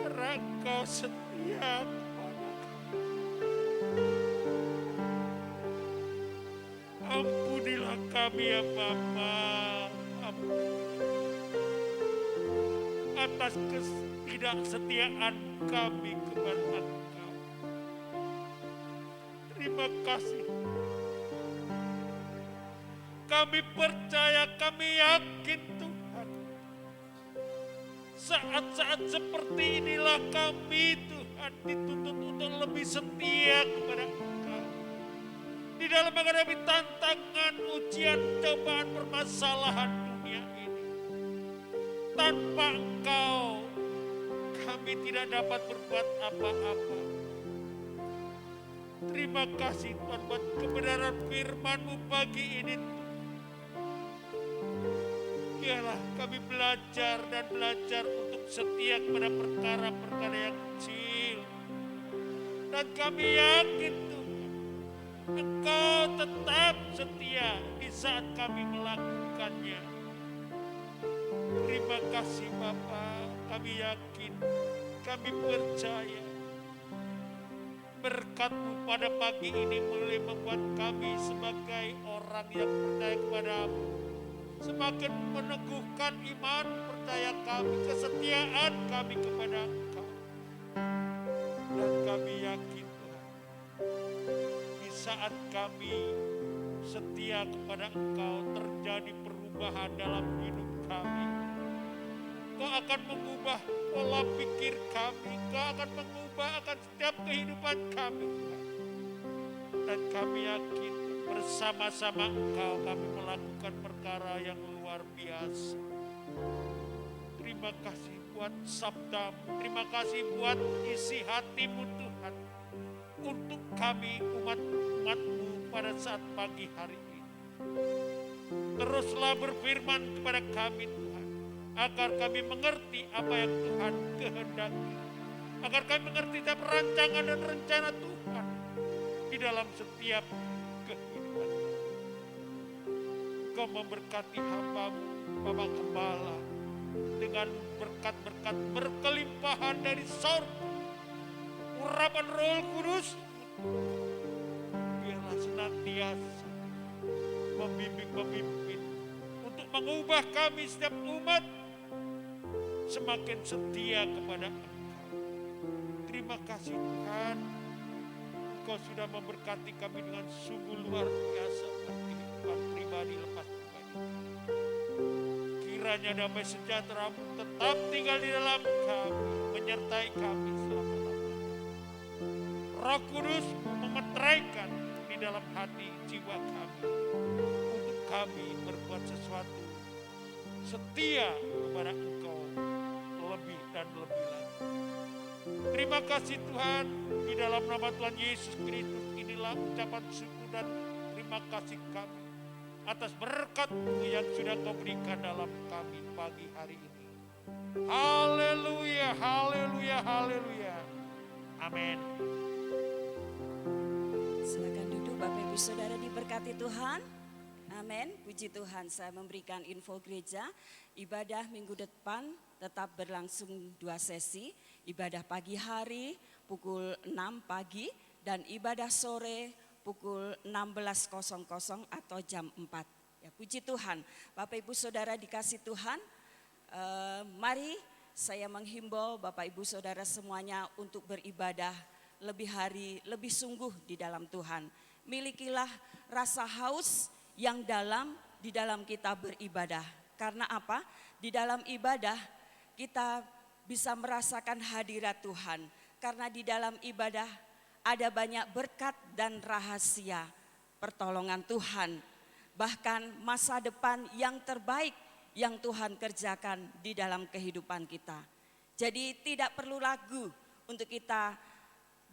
[SPEAKER 4] Karena Engkau setia kepada kami. Ampunilah kami ya Bapa, atas ketidaksetiaan kami kepada Engkau. Terima kasih. Kami percaya, kami yakin Tuhan. Saat-saat seperti inilah kami Tuhan dituntut untuk lebih setia kepada Engkau. Di dalam menghadapi tantangan, ujian, cobaan, permasalahan dunia ini. Tanpa Engkau, kami tidak dapat berbuat apa-apa. Terima kasih Tuhan buat kebenaran firman-Mu pagi ini. Biarlah kami belajar dan belajar untuk setia kepada perkara-perkara yang kecil. Dan kami yakin Tuhan, Engkau tetap setia di saat kami melakukannya. Terima kasih Bapa, kami yakin, kami percaya. Berkat-Mu pada pagi ini mulai membuat kami sebagai orang yang percaya kepada-Mu semakin meneguhkan iman percaya kami, kesetiaan kami kepada Engkau. Dan kami yakin Tuhan, di saat kami setia kepada Engkau terjadi perubahan dalam hidup kami. Engkau akan mengubah pola pikir kami, Engkau akan mengubah akan setiap kehidupan kami. Dan kami yakin bersama-sama Engkau kami melakukan perkara yang luar biasa. Terima kasih buat sabda-Mu, terima kasih buat isi hati-Mu Tuhan. Untuk kami umat-Mu pada saat pagi hari ini. Teruslah berfirman kepada kami Tuhan, agar kami mengerti apa yang Tuhan kehendaki. Agar kami mengerti setiap rancangan dan rencana Tuhan di dalam setiap kehidupan. Engkau memberkati hamba-Mu, Bapak Gembala, dengan berkat-berkat berkelimpahan dari sorga. Urapan Roh Kudus, biarlah senantiasa membimbing untuk mengubah kami setiap umat semakin setia kepada Engkau. Terima kasih Tuhan, Engkau sudah memberkati kami dengan sungguh luar biasa buat kehidupan pribadi lepas pribadi. Kiranya damai sejahtera-Mu tetap tinggal di dalam kami, menyertai kami selama-lamanya. Roh Kudus memeteraikan di dalam hati jiwa kami untuk kami berbuat sesuatu setia kepada Engkau lebih dan lebih lagi. Terima kasih Tuhan, di dalam nama Tuhan Yesus Kristus inilah ucapan syukur dan terima kasih kami atas berkat-Mu yang sudah Kau berikan dalam kami pagi hari ini. Haleluya, haleluya, haleluya. Amin.
[SPEAKER 1] Silakan duduk Bapak Ibu Saudara diberkati Tuhan. Amin. Puji Tuhan, saya memberikan info gereja. Ibadah minggu depan tetap berlangsung 2 sesi. Ibadah pagi hari pukul 6 pagi dan ibadah sore pukul 16.00 atau jam 4. Ya, puji Tuhan. Bapak Ibu Saudara dikasih Tuhan, mari saya menghimbau Bapak Ibu Saudara semuanya untuk beribadah lebih hari, lebih sungguh di dalam Tuhan. Milikilah rasa haus yang dalam di dalam kita beribadah. Karena apa? Di dalam ibadah kita bisa merasakan hadirat Tuhan. Karena di dalam ibadah ada banyak berkat dan rahasia pertolongan Tuhan. Bahkan masa depan yang terbaik yang Tuhan kerjakan di dalam kehidupan kita. Jadi tidak perlu ragu untuk kita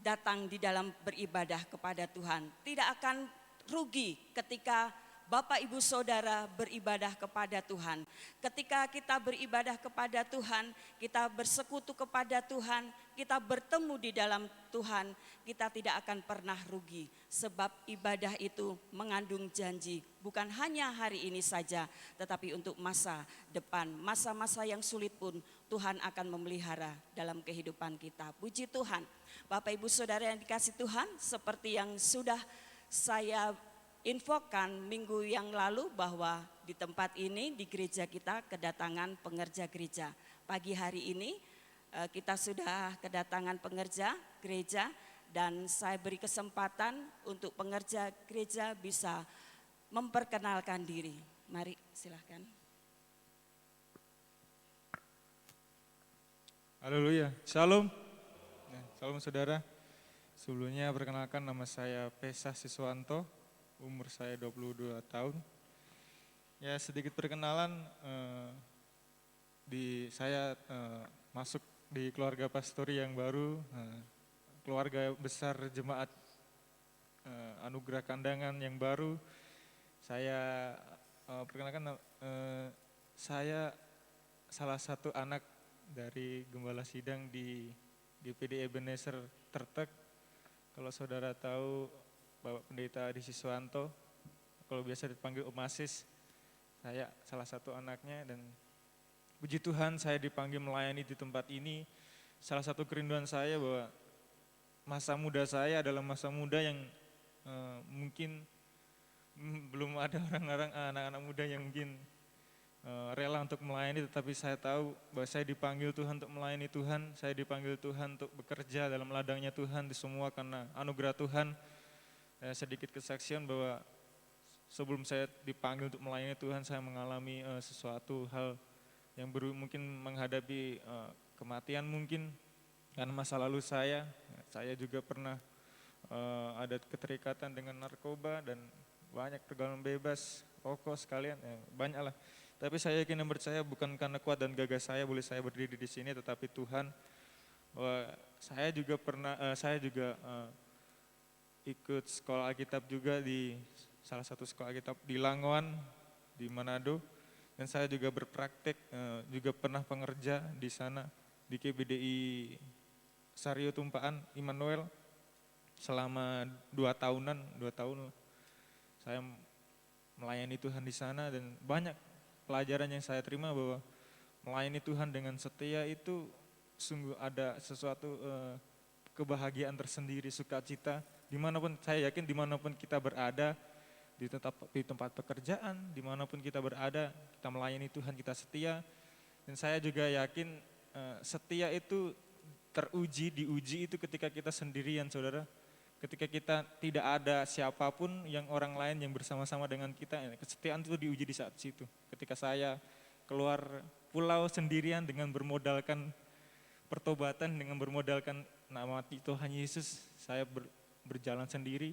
[SPEAKER 1] datang di dalam beribadah kepada Tuhan. Tidak akan rugi ketika Bapak Ibu Saudara beribadah kepada Tuhan. Ketika kita beribadah kepada Tuhan, kita bersekutu kepada Tuhan, kita bertemu di dalam Tuhan, kita tidak akan pernah rugi. Sebab ibadah itu mengandung janji, bukan hanya hari ini saja, tetapi untuk masa depan. Masa-masa yang sulit pun Tuhan akan memelihara dalam kehidupan kita. Puji Tuhan. Bapak Ibu Saudara yang dikasih Tuhan, seperti yang sudah saya infokan minggu yang lalu bahwa di tempat ini di gereja kita kedatangan pengerja gereja. Pagi hari ini kita sudah kedatangan pengerja gereja dan saya beri kesempatan untuk pengerja gereja bisa memperkenalkan diri. Mari silahkan.
[SPEAKER 5] Haleluya, shalom. Shalom saudara. Sebelumnya perkenalkan nama saya Pesah Siswanto. Umur saya 22 tahun. Ya sedikit perkenalan, saya masuk di keluarga pastori yang baru, keluarga besar jemaat Anugerah Kandangan yang baru. Saya perkenalkan, saya salah satu anak dari Gembala Sidang di GPD Ebenezer Tertek. Kalau saudara tahu, Bapak Pendeta Adi Siswanto, kalau biasa dipanggil Om Asis, saya salah satu anaknya dan puji Tuhan saya dipanggil melayani di tempat ini. Salah satu kerinduan saya bahwa masa muda saya adalah masa muda yang mungkin belum ada orang-orang anak-anak muda yang mungkin rela untuk melayani, tetapi saya tahu bahwa saya dipanggil Tuhan untuk melayani Tuhan, saya dipanggil Tuhan untuk bekerja dalam ladangnya Tuhan di semua karena anugerah Tuhan. Sedikit kesaksian bahwa sebelum saya dipanggil untuk melayani Tuhan, saya mengalami sesuatu hal yang mungkin menghadapi kematian mungkin karena masa lalu saya juga pernah ada keterikatan dengan narkoba dan banyak pergaulan bebas, rokok sekalian, banyak lah. Tapi saya yakin dan percaya bukan karena kuat dan gagah saya boleh saya berdiri di sini, tetapi Tuhan. Saya juga ikut sekolah Alkitab juga di salah satu sekolah Alkitab di Langoan, di Manado. Dan saya juga berpraktek, juga pernah pengerja di sana, di KBDI Sario Tumpaan, Immanuel. Selama 2 tahun saya melayani Tuhan di sana dan banyak pelajaran yang saya terima bahwa melayani Tuhan dengan setia itu sungguh ada sesuatu kebahagiaan tersendiri, sukacita. Dimanapun, saya yakin dimanapun kita berada, di tempat pekerjaan, dimanapun kita berada, kita melayani Tuhan, kita setia. Dan saya juga yakin setia itu diuji itu ketika kita sendirian, saudara. Ketika kita tidak ada siapapun yang orang lain yang bersama-sama dengan kita, kesetiaan itu diuji di saat situ. Ketika saya keluar pulau sendirian dengan bermodalkan pertobatan, dengan bermodalkan nama Tuhan Yesus, saya berjalan sendiri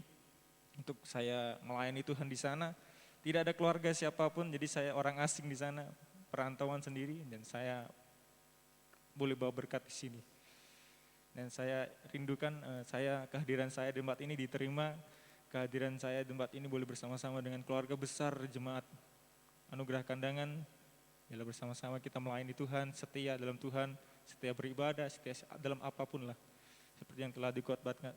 [SPEAKER 5] untuk saya melayani Tuhan di sana. Tidak ada keluarga siapapun, jadi saya orang asing di sana, perantauan sendiri, dan saya boleh bawa berkat di sini. Dan saya rindukan kehadiran saya di tempat ini diterima, kehadiran saya di tempat ini boleh bersama-sama dengan keluarga besar jemaat Anugerah Kandangan, bila bersama-sama kita melayani Tuhan, setia dalam Tuhan, setia beribadah, setia dalam apapun lah. Seperti yang telah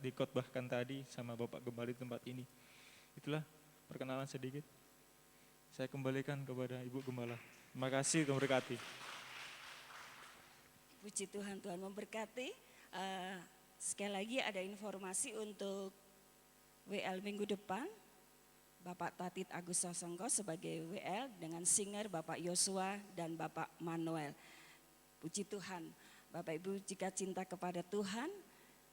[SPEAKER 5] dikotbahkan tadi sama Bapak Gembala di tempat ini. Itulah perkenalan sedikit. Saya kembalikan kepada Ibu Gembala. Terima kasih, Tuhan berkati.
[SPEAKER 1] Puji Tuhan, Tuhan memberkati. Sekali lagi ada informasi untuk WL minggu depan. Bapak Tatit Agus Sasongko sebagai WL dengan singer Bapak Yosua dan Bapak Manuel. Puji Tuhan, Bapak Ibu jika cinta kepada Tuhan,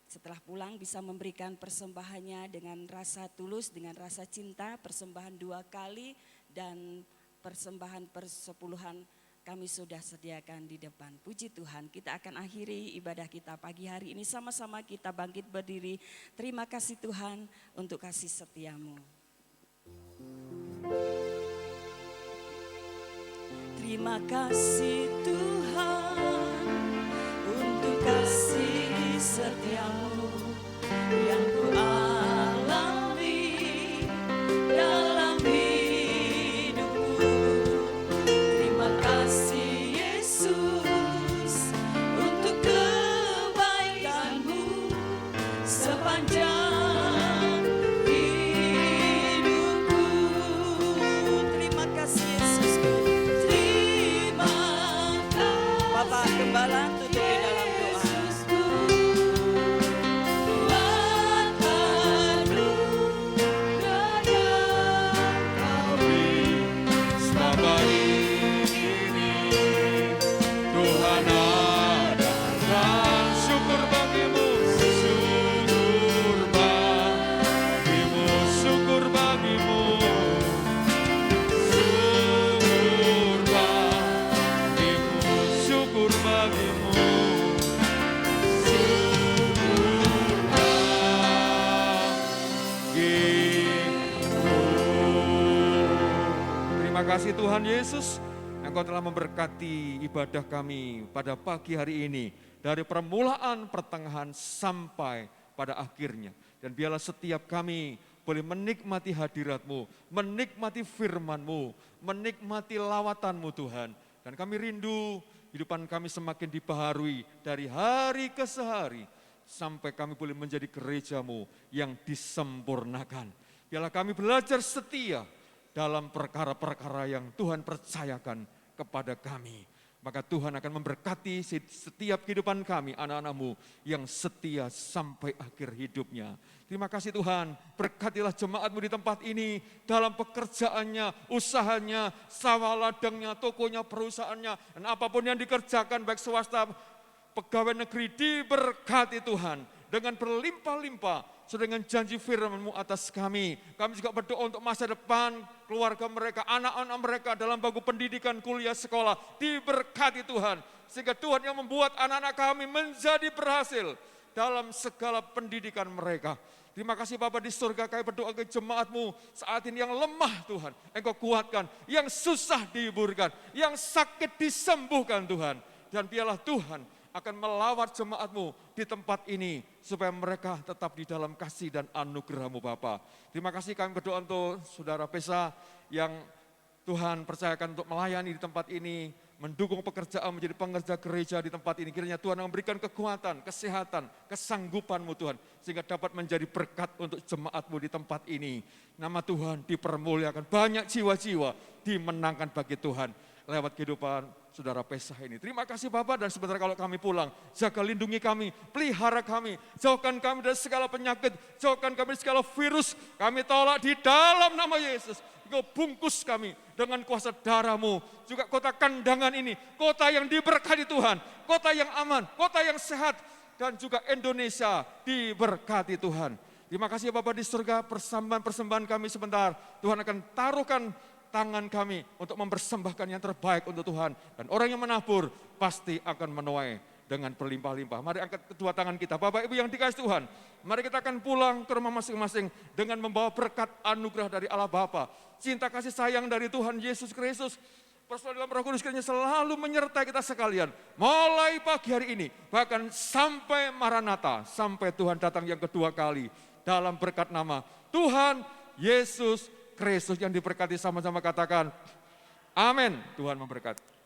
[SPEAKER 1] setelah pulang bisa memberikan persembahannya dengan rasa tulus, dengan rasa cinta, persembahan 2 kali dan persembahan persepuluhan kami sudah sediakan di depan. Puji Tuhan, kita akan akhiri ibadah kita pagi hari ini sama-sama kita bangkit berdiri. Terima kasih Tuhan untuk kasih setiamu. Terima kasih Tuhan untuk kasih setiamu
[SPEAKER 2] yang ku alami dalam hidupku. Terima kasih Yesus untuk kebaikan-Mu sepanjang hidupku.
[SPEAKER 1] Terima kasih Yesus.
[SPEAKER 2] Terima kasih
[SPEAKER 1] Bapak Gembala tutup di dalam doa.
[SPEAKER 2] Yesusku, buat anugerah yang Kau beri.
[SPEAKER 3] Selama ini Tuhan ada dan syukur bagimu, syukur bagimu, syukur bagimu, syukur bagimu, syukur bagimu, syukur bagimu. Terima kasih Tuhan Yesus, Engkau telah memberkati ibadah kami pada pagi hari ini. Dari permulaan, pertengahan, sampai pada akhirnya. Dan biarlah setiap kami boleh menikmati hadirat-Mu, menikmati firman-Mu, menikmati lawatan-Mu Tuhan. Dan kami rindu hidupan kami semakin dibaharui dari hari ke sehari. Sampai kami boleh menjadi gereja-Mu yang disempurnakan. Biarlah kami belajar setia dalam perkara-perkara yang Tuhan percayakan kepada kami. Maka Tuhan akan memberkati setiap kehidupan kami, anak-anak-Mu yang setia sampai akhir hidupnya. Terima kasih Tuhan, berkatilah jemaat-Mu di tempat ini, dalam pekerjaannya, usahanya, sawah ladangnya, tokonya, perusahaannya, dan apapun yang dikerjakan baik swasta, pegawai negeri, diberkati Tuhan dengan berlimpah-limpah. Dengan janji firman-Mu atas kami. Kami juga berdoa untuk masa depan keluarga mereka, anak-anak mereka dalam bangku pendidikan, kuliah, sekolah. Diberkati Tuhan. Sehingga Tuhan yang membuat anak-anak kami menjadi berhasil dalam segala pendidikan mereka. Terima kasih Bapa di surga, kami berdoa ke jemaat-Mu saat ini yang lemah Tuhan. Engkau kuatkan, yang susah dihiburkan, yang sakit disembuhkan Tuhan. Dan biarlah Tuhan akan melawat jemaat-Mu di tempat ini, supaya mereka tetap di dalam kasih dan anugerah-Mu Bapa. Terima kasih kami berdoa untuk Saudara Pesa yang Tuhan percayakan untuk melayani di tempat ini, mendukung pekerjaan menjadi pengerja gereja di tempat ini. Kiranya Tuhan memberikan kekuatan, kesehatan, kesanggupan-Mu Tuhan, sehingga dapat menjadi berkat untuk jemaat-Mu di tempat ini. Nama Tuhan dipermuliakan, banyak jiwa-jiwa dimenangkan bagi Tuhan lewat kehidupan Saudara Pesah ini. Terima kasih Bapak, dan sebentar kalau kami pulang, jaga lindungi kami, pelihara kami, jauhkan kami dari segala penyakit, jauhkan kami dari segala virus, kami tolak di dalam nama Yesus. Engkau bungkus kami dengan kuasa darah-Mu, juga kota kandangan ini, kota yang diberkati Tuhan, kota yang aman, kota yang sehat, dan juga Indonesia diberkati Tuhan. Terima kasih Bapak di surga, persembahan kami sebentar, Tuhan akan taruhkan tangan kami untuk mempersembahkan yang terbaik untuk Tuhan. Dan orang yang menabur pasti akan menuai dengan berlimpah-limpah. Mari angkat kedua tangan kita, Bapak Ibu yang dikasihi Tuhan. Mari kita akan pulang ke rumah masing-masing dengan membawa berkat anugerah dari Allah Bapa, cinta kasih sayang dari Tuhan Yesus Kristus, persaudaraan dalam Roh Kudus kiranya selalu menyertai kita sekalian. Mulai pagi hari ini, bahkan sampai Maranatha, sampai Tuhan datang yang kedua kali. Dalam berkat nama Tuhan Yesus Kristus yang diberkati, sama-sama katakan amin. Tuhan memberkati.